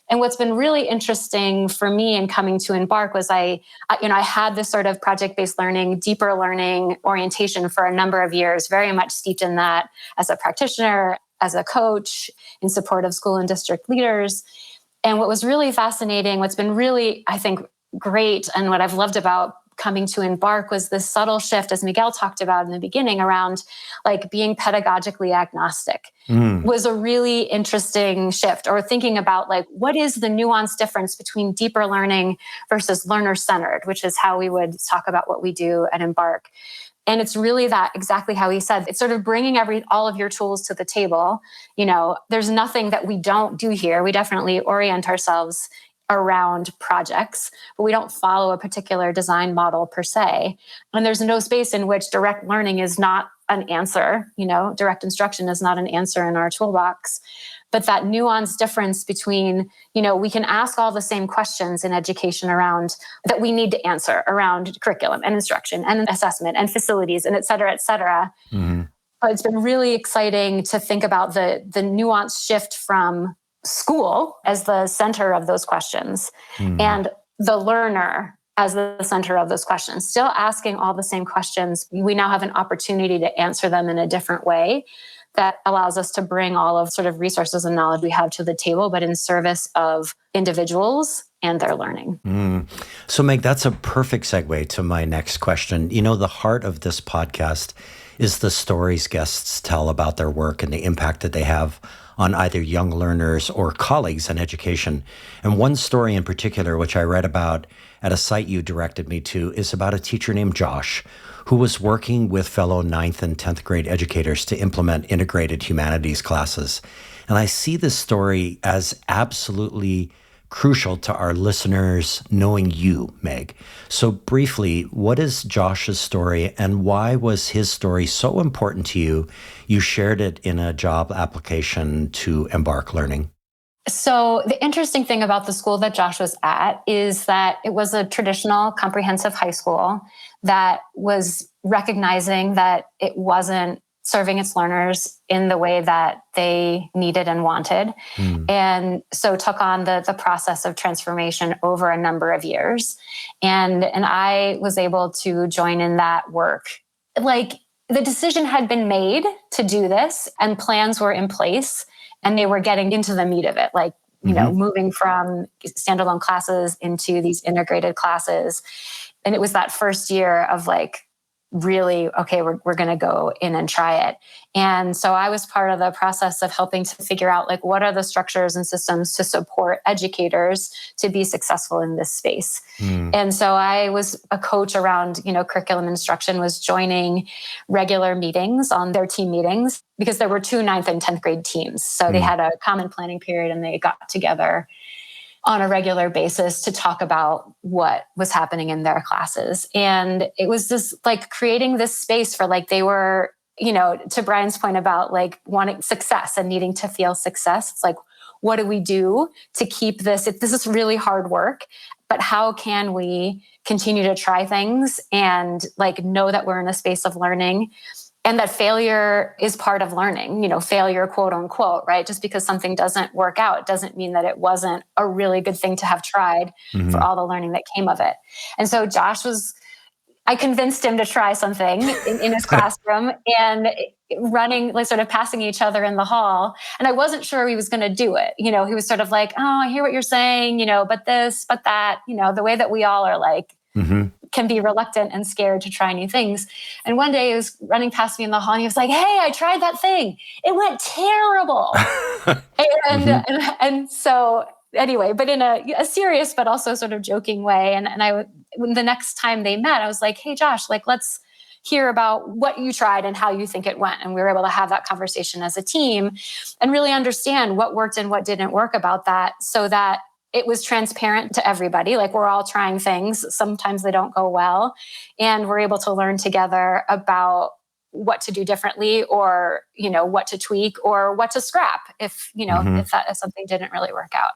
And what's been really interesting for me in coming to Embark was I had this sort of project-based learning, deeper learning orientation for a number of years, very much steeped in that as a practitioner, as a coach, in support of school and district leaders. And what was really fascinating, what's been really, I think, great, and what I've loved about coming to Embark was this subtle shift, as Miguel talked about in the beginning, around like being pedagogically agnostic was a really interesting shift, or thinking about like, what is the nuanced difference between deeper learning versus learner-centered, which is how we would talk about what we do at Embark. And it's really that, exactly how he said, it's sort of bringing all of your tools to the table. You know, there's nothing that we don't do here. We definitely orient ourselves around projects, but we don't follow a particular design model per se. And there's no space in which direct learning is not an answer. You know, direct instruction is not an answer in our toolbox. But that nuanced difference between, you know, we can ask all the same questions in education around that we need to answer around curriculum and instruction and assessment and facilities and et cetera, et cetera. But it's been really exciting to think about the nuanced shift from school as the center of those questions and the learner as the center of those questions, still asking all the same questions. We now have an opportunity to answer them in a different way that allows us to bring all of sort of resources and knowledge we have to the table, but in service of individuals and their learning. So Meg, that's a perfect segue to my next question. You know, the heart of this podcast is the stories guests tell about their work and the impact that they have on either young learners or colleagues in education. And one story in particular, which I read about at a site you directed me to, is about a teacher named Josh, who was working with fellow 9th and 10th grade educators to implement integrated humanities classes. And I see this story as absolutely crucial to our listeners knowing you, Meg. So briefly, what is Josh's story and why was his story so important to you? You shared it in a job application to Embark Learning. So the interesting thing about the school that Josh was at is that it was a traditional comprehensive high school that was recognizing that it wasn't serving its learners in the way that they needed and wanted. And so took on the process of transformation over a number of years. And I was able to join in that work. Like, the decision had been made to do this and plans were in place and they were getting into the meat of it, like, you know, moving from standalone classes into these integrated classes. And it was that first year of like, really, okay, we're going to go in and try it. And so I was part of the process of helping to figure out like, what are the structures and systems to support educators to be successful in this space. And so I was a coach around, you know, curriculum instruction, was joining regular meetings on their team meetings because there were 2 9th and 10th grade teams. So they had a common planning period and they got together on a regular basis to talk about what was happening in their classes. And it was just like creating this space for like, they were, you know, to Brian's point about like wanting success and needing to feel success. It's like, what do we do to keep this? This is really hard work, but how can we continue to try things and like know that we're in a space of learning? And that failure is part of learning, you know, failure, quote unquote, right? Just because something doesn't work out doesn't mean that it wasn't a really good thing to have tried for all the learning that came of it. And so I convinced him to try something in his classroom and running, like sort of passing each other in the hall. And I wasn't sure he was going to do it. You know, he was sort of like, oh, I hear what you're saying, you know, but this, but that, you know, the way that we all are like, can be reluctant and scared to try new things. And one day he was running past me in the hall and he was like, hey, I tried that thing. It went terrible. And so anyway, but in a serious, but also sort of joking way. And when the next time they met, I was like, hey, Josh, like, let's hear about what you tried and how you think it went. And we were able to have that conversation as a team and really understand what worked and what didn't work about that so that it was transparent to everybody. Like we're all trying things. Sometimes they don't go well. And we're able to learn together about what to do differently or, you know, what to tweak or what to scrap if, you know, if something didn't really work out.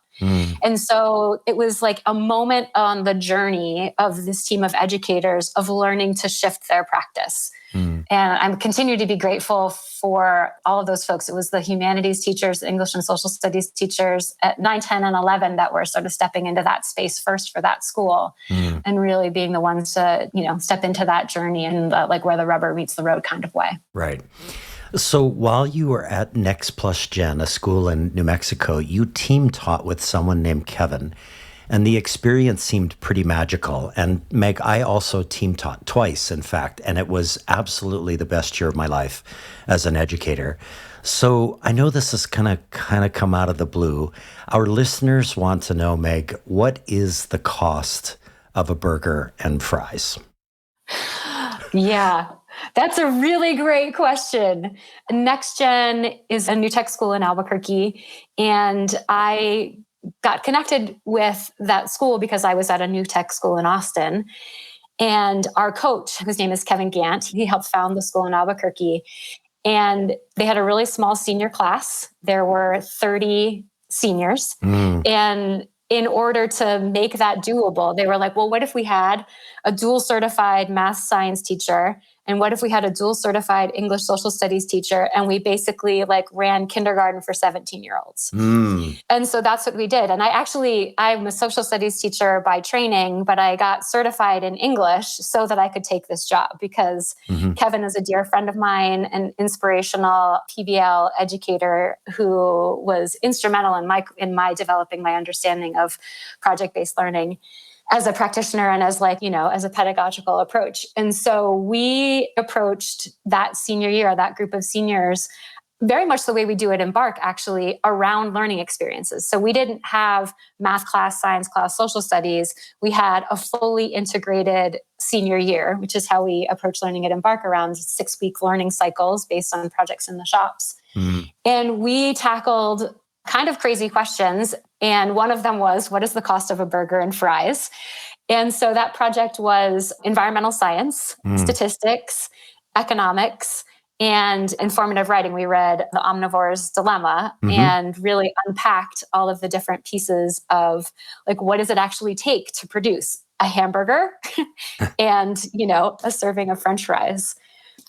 And so it was like a moment on the journey of this team of educators of learning to shift their practice. And I continue to be grateful for all of those folks. It was the humanities teachers, English and social studies teachers at 9, 10, and 11 that were sort of stepping into that space first for that school and really being the ones to, you know, step into that journey and like where the rubber meets the road kind of way. Right. So while you were at Next Plus Gen, a school in New Mexico, you team taught with someone named Kevin. And the experience seemed pretty magical. And Meg, I also team taught twice, in fact, and it was absolutely the best year of my life as an educator. So I know this is kind of come out of the blue. Our listeners want to know, Meg, what is the cost of a burger and fries? Yeah, that's a really great question. Next Gen is a new tech school in Albuquerque, and I got connected with that school because I was at a new tech school in Austin. And our coach, whose name is Kevin Gant, he helped found the school in Albuquerque. And they had a really small senior class. There were 30 seniors. And in order to make that doable, they were like, well, what if we had a dual certified math science teacher? And what if we had a dual certified English social studies teacher? And we basically like ran kindergarten for 17-year-olds. And so that's what we did. And I'm a social studies teacher by training, but I got certified in English so that I could take this job because Kevin is a dear friend of mine, an inspirational PBL educator who was instrumental in my developing my understanding of project-based learning as a practitioner and as as a pedagogical approach. And so we approached that senior year, that group of seniors, very much the way we do at Embark, actually, around learning experiences. So we didn't have math class, science class, social studies. We had a fully integrated senior year, which is how we approach learning at Embark, around 6-week learning cycles based on projects in the shops. And we tackled kind of crazy questions. And one of them was, what is the cost of a burger and fries? And so that project was environmental science, statistics, economics, and informative writing. We read The Omnivore's Dilemma and really unpacked all of the different pieces of like, what does it actually take to produce a hamburger and, a serving of French fries?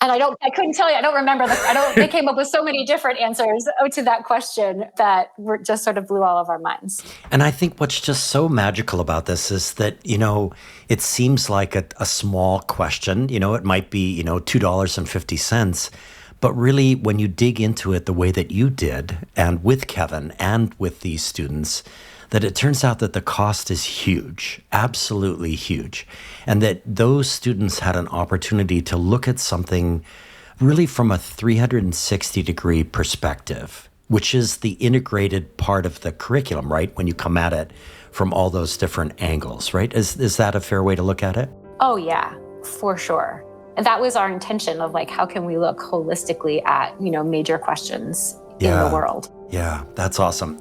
And I couldn't tell you, I don't remember. They came up with so many different answers to that question that just sort of blew all of our minds. And I think what's just so magical about this is that, it seems like a small question, it might be, $2.50. But really, when you dig into it the way that you did, and with Kevin and with these students, that it turns out that the cost is huge, absolutely huge. And that those students had an opportunity to look at something really from a 360-degree perspective, which is the integrated part of the curriculum, right? When you come at it from all those different angles, right? Is that a fair way to look at it? Oh, yeah, for sure. And that was our intention of how can we look holistically at, major questions in the world. Yeah, that's awesome.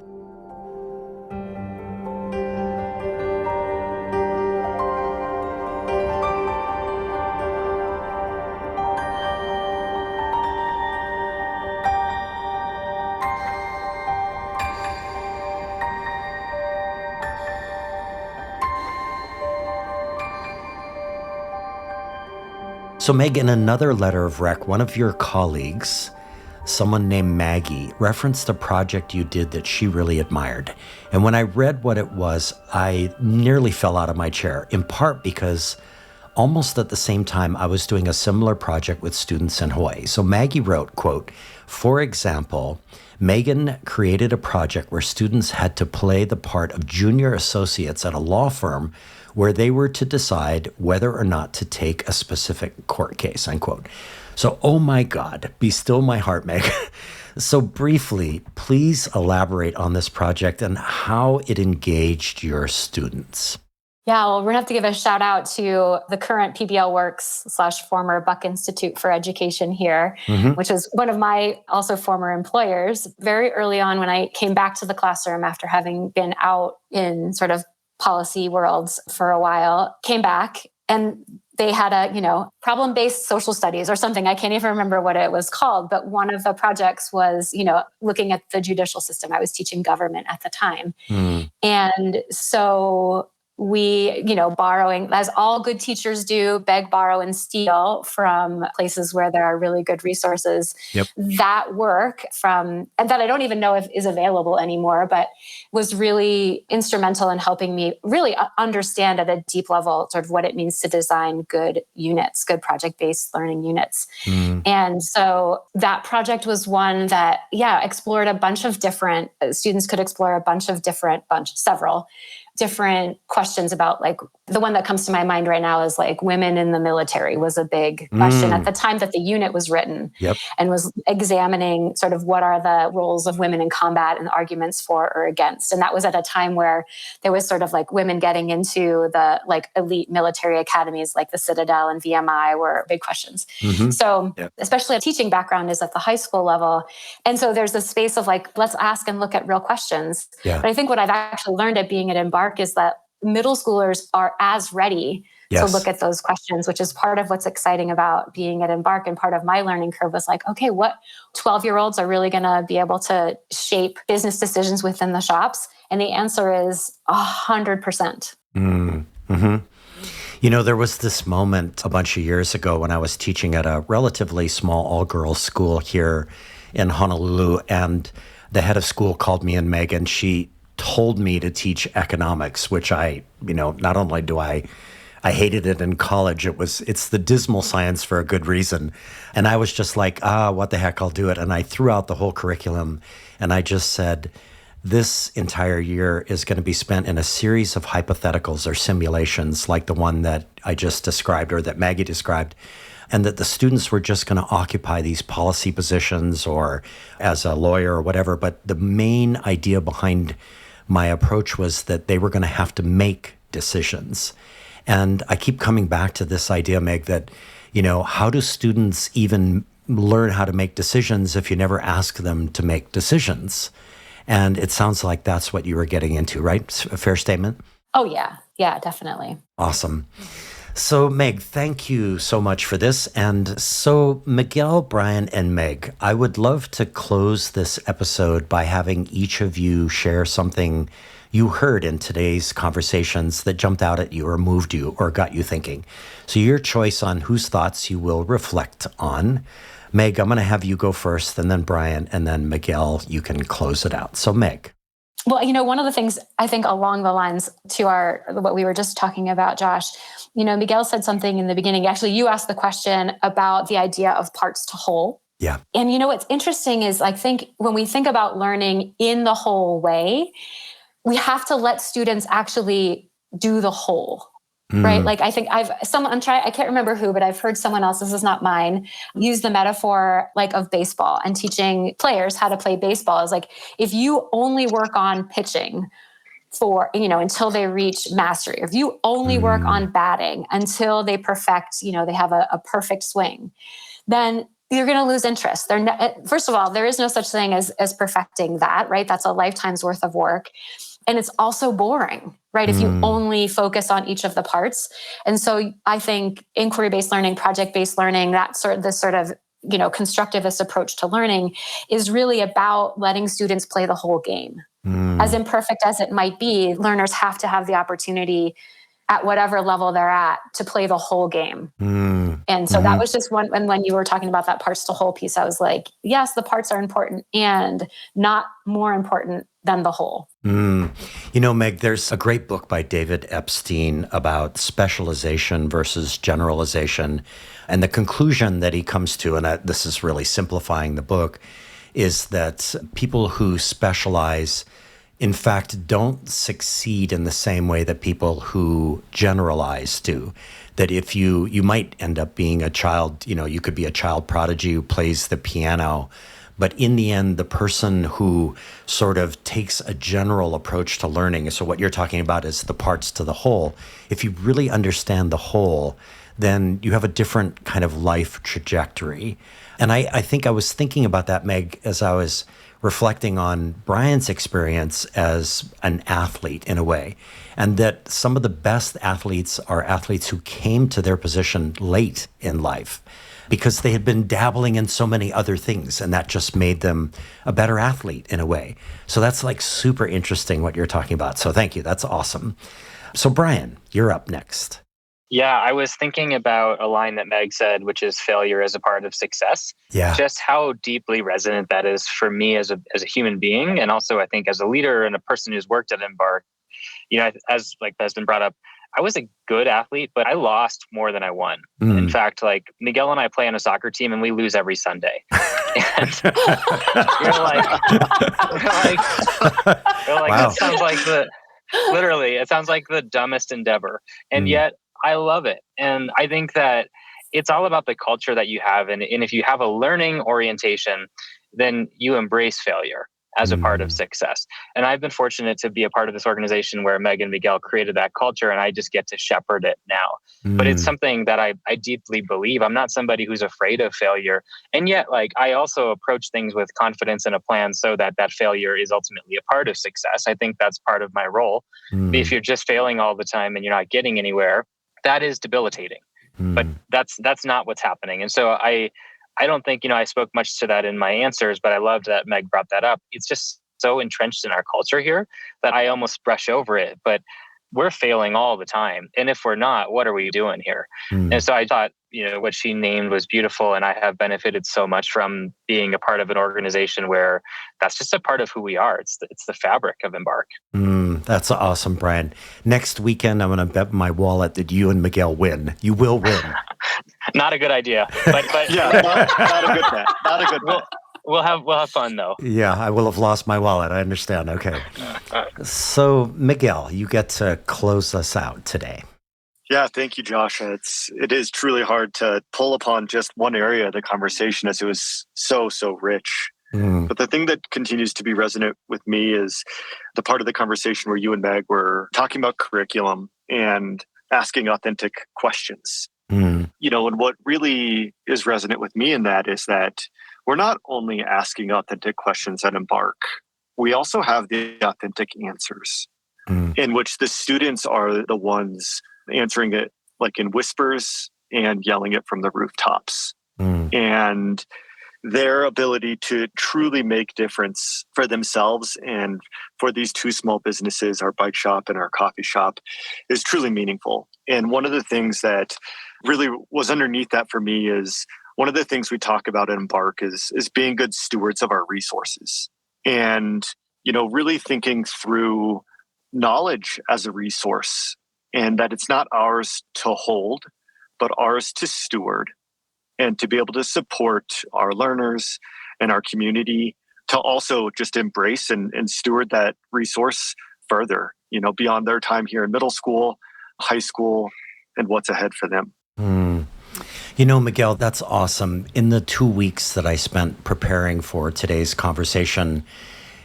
So Meg, in another letter of rec, one of your colleagues, someone named Maggie, referenced a project you did that she really admired. And when I read what it was, I nearly fell out of my chair, in part because almost at the same time, I was doing a similar project with students in Hawaii. So Maggie wrote, quote, "For example, Megan created a project where students had to play the part of junior associates at a law firm where they were to decide whether or not to take a specific court case," unquote. So, oh my God, be still my heart, Meg. So briefly, please elaborate on this project and how it engaged your students. Yeah, well, we're going to have to give a shout out to the current PBL Works / former Buck Institute for Education here, which is one of my also former employers. Very early on when I came back to the classroom after having been out in sort of policy worlds for a while, came back and they had a, problem-based social studies or something. I can't even remember what it was called, but one of the projects was, looking at the judicial system. I was teaching government at the time. And so we, borrowing, as all good teachers do, beg, borrow, and steal from places where there are really good resources. Yep. That work and that I don't even know if is available anymore, but was really instrumental in helping me really understand at a deep level sort of what it means to design good units, good project-based learning units. And so that project was one that, explored a bunch of different, students could explore several different questions about, the one that comes to my mind right now is women in the military was a big question at the time that the unit was written. Yep. And was examining sort of what are the roles of women in combat and arguments for or against. And that was at a time where there was sort of women getting into the elite military academies like the Citadel and VMI were big questions. So especially a teaching background is at the high school level. And so there's this space of let's ask and look at real questions. Yeah. But I think what I've actually learned at being at Embark is that middle schoolers are as ready to look at those questions, which is part of what's exciting about being at Embark. And part of my learning curve was okay, what 12-year-olds are really going to be able to shape business decisions within the shops? And the answer is 100%. There was this moment a bunch of years ago when I was teaching at a relatively small all-girls school here in Honolulu, and the head of school called me in, Meg, and she told me to teach economics, which I, not only do I hated it in college, it's the dismal science for a good reason. And I was just like, what the heck, I'll do it. And I threw out the whole curriculum and I just said, this entire year is going to be spent in a series of hypotheticals or simulations like the one that I just described or that Maggie described, and that the students were just going to occupy these policy positions or as a lawyer or whatever. But the main idea behind my approach was that they were going to have to make decisions. And I keep coming back to this idea, Meg, that, how do students even learn how to make decisions if you never ask them to make decisions? And it sounds like that's what you were getting into, right? A fair statement? Oh, yeah. Yeah, definitely. Awesome. So, Meg, thank you so much for this. And so, Miguel, Brian, and Meg, I would love to close this episode by having each of you share something you heard in today's conversations that jumped out at you or moved you or got you thinking. So your choice on whose thoughts you will reflect on. Meg, I'm going to have you go first, and then Brian, and then Miguel, you can close it out. So Meg. Well, one of the things I think along the lines to what we were just talking about, Josh, Miguel said something in the beginning. Actually, you asked the question about the idea of parts to whole. Yeah. And what's interesting is I think when we think about learning in the whole way, we have to let students actually do the whole, right? Like I think I can't remember who, but I've heard someone else, this is not mine, use the metaphor like of baseball and teaching players how to play baseball is like, if you only work on pitching for, until they reach mastery, if you only work on batting until they perfect, they have a perfect swing, then you're going to lose interest. First of all, there is no such thing as perfecting that, right? That's a lifetime's worth of work. And it's also boring, right? If you only focus on each of the parts. And so I think inquiry-based learning, project-based learning, this sort of constructivist approach to learning is really about letting students play the whole game. As imperfect as it might be, learners have to have the opportunity at whatever level they're at to play the whole game. And so that was just one. And when you were talking about that parts to whole piece, I was like, yes, the parts are important and not more important than the whole. Meg, there's a great book by David Epstein about specialization versus generalization. And the conclusion that he comes to, and this is really simplifying the book, is that people who specialize, in fact, don't succeed in the same way that people who generalize do. That if you might end up being a child, you could be a child prodigy who plays the piano, but in the end, the person who sort of takes a general approach to learning, so what you're talking about is the parts to the whole. If you really understand the whole, then you have a different kind of life trajectory. And I think I was thinking about that, Meg, as I was reflecting on Brian's experience as an athlete in a way, and that some of the best athletes are athletes who came to their position late in life because they had been dabbling in so many other things, and that just made them a better athlete in a way. So that's like super interesting what you're talking about. So thank you. That's awesome. So Brian, you're up next. Yeah, I was thinking about a line that Meg said, which is failure as a part of success. Yeah. Just how deeply resonant that is for me as a human being. And also I think as a leader and a person who's worked at Embark, as has been brought up, I was a good athlete, but I lost more than I won. In fact, like Miguel and I play on a soccer team and we lose every Sunday. And you're like, wow. It sounds like the dumbest endeavor. And yet I love it. And I think that it's all about the culture that you have. And if you have a learning orientation, then you embrace failure as a part of success. And I've been fortunate to be a part of this organization where Meg and Miguel created that culture, and I just get to shepherd it now. But it's something that I deeply believe. I'm not somebody who's afraid of failure. And yet, I also approach things with confidence and a plan so that failure is ultimately a part of success. I think that's part of my role. If you're just failing all the time and you're not getting anywhere, that is debilitating. But that's not what's happening. And so I don't think, I spoke much to that in my answers, but I loved that Meg brought that up. It's just so entrenched in our culture here that I almost brush over it. But we're failing all the time. And if we're not, what are we doing here? And so I thought, what she named was beautiful. And I have benefited so much from being a part of an organization where that's just a part of who we are. It's the fabric of Embark. That's awesome, Brian. Next weekend, I'm going to bet my wallet that you and Miguel win. You will win. Not a good idea. But yeah, not a good bet. Not a good bet. We'll have fun though. Yeah, I will have lost my wallet. I understand. Okay. So Miguel, you get to close us out today. Yeah, thank you, Josh. It is truly hard to pull upon just one area of the conversation as it was so rich. But the thing that continues to be resonant with me is the part of the conversation where you and Meg were talking about curriculum and asking authentic questions. And what really is resonant with me in that is that we're not only asking authentic questions at Embark, we also have the authentic answers in which the students are the ones answering it like in whispers and yelling it from the rooftops. And their ability to truly make difference for themselves and for these two small businesses, our bike shop and our coffee shop, is truly meaningful. And one of the things that really was underneath that for me is one of the things we talk about at Embark is being good stewards of our resources and, really thinking through knowledge as a resource and that it's not ours to hold, but ours to steward and to be able to support our learners and our community to also just embrace and steward that resource further, beyond their time here in middle school, high school, and what's ahead for them. Miguel, that's awesome. In the 2 weeks that I spent preparing for today's conversation,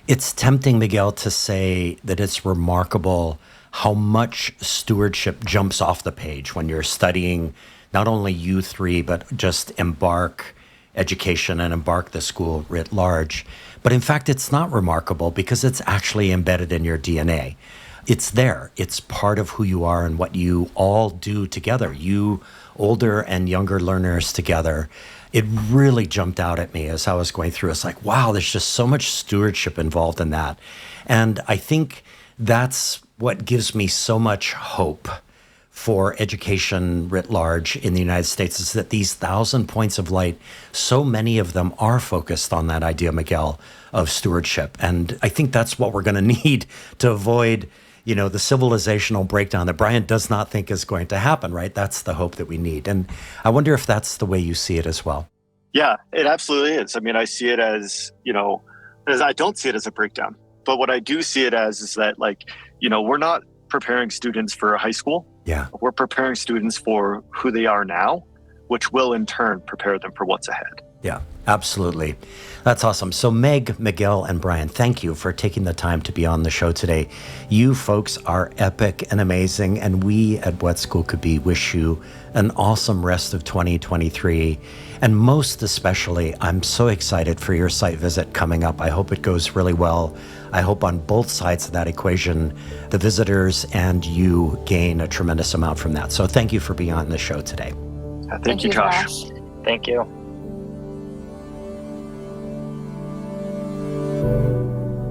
it's tempting, Miguel, to say that it's remarkable how much stewardship jumps off the page when you're studying not only U3, but just Embark education and Embark the school writ large. But in fact, it's not remarkable because it's actually embedded in your DNA. It's there. It's part of who you are and what you all do together, you older and younger learners together. It really jumped out at me as I was going through. It's like, wow, there's just so much stewardship involved in that. And I think that's what gives me so much hope for education writ large in the United States, is that these 1,000 points of light, so many of them are focused on that idea, Miguel, of stewardship. And I think that's what we're going to need to avoid, the civilizational breakdown that Brian does not think is going to happen, right? That's the hope that we need. And I wonder if that's the way you see it as well. Yeah, it absolutely is. I mean, I see it as I don't see it as a breakdown, but what I do see it as is that we're not preparing students for high school. Yeah. We're preparing students for who they are now, which will in turn prepare them for what's ahead. Yeah, absolutely. That's awesome. So Meg, Miguel, and Brian, thank you for taking the time to be on the show today. You folks are epic and amazing, and we at What School Could Be wish you an awesome rest of 2023. And most especially, I'm so excited for your site visit coming up. I hope it goes really well. I hope on both sides of that equation, the visitors and you gain a tremendous amount from that. So thank you for being on the show today. Thank you, Josh. Thank you.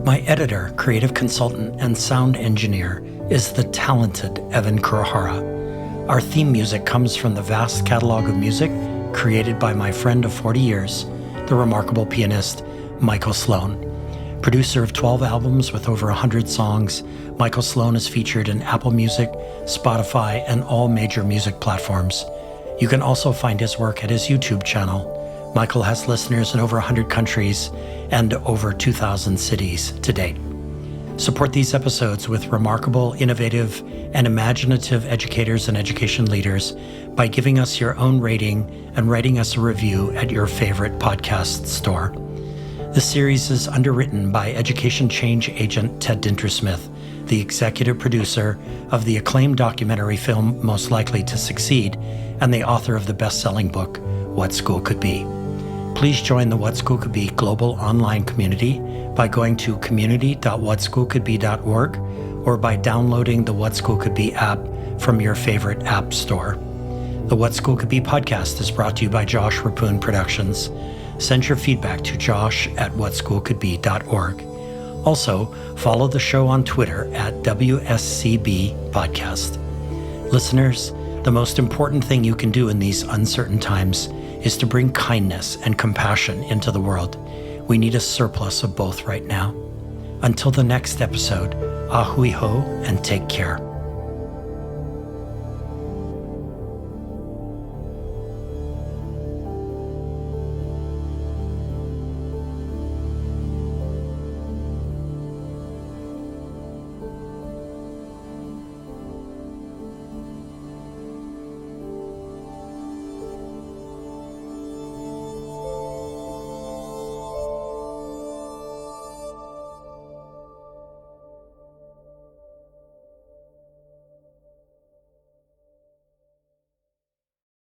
My editor, creative consultant, and sound engineer is the talented Evan Kurohara. Our theme music comes from the vast catalog of music created by my friend of 40 years, the remarkable pianist Michael Sloan. Producer of 12 albums with over 100 songs, Michael Sloan is featured in Apple Music, Spotify, and all major music platforms. You can also find his work at his YouTube channel. Michael has listeners in over 100 countries and over 2,000 cities to date. Support these episodes with remarkable, innovative, and imaginative educators and education leaders by giving us your own rating and writing us a review at your favorite podcast store. The series is underwritten by education change agent Ted Dintersmith, the executive producer of the acclaimed documentary film Most Likely to Succeed, and the author of the best-selling book, What School Could Be. Please join the What School Could Be global online community by going to community.whatschoolcouldbe.org or by downloading the What School Could Be app from your favorite app store. The What School Could Be podcast is brought to you by Josh Rapoon Productions. Send your feedback to josh@whatschoolcouldbe.org. Also, follow the show on Twitter at WSCB Podcast. Listeners, the most important thing you can do in these uncertain times is to bring kindness and compassion into the world. We need a surplus of both right now. Until the next episode, ahui ho and take care.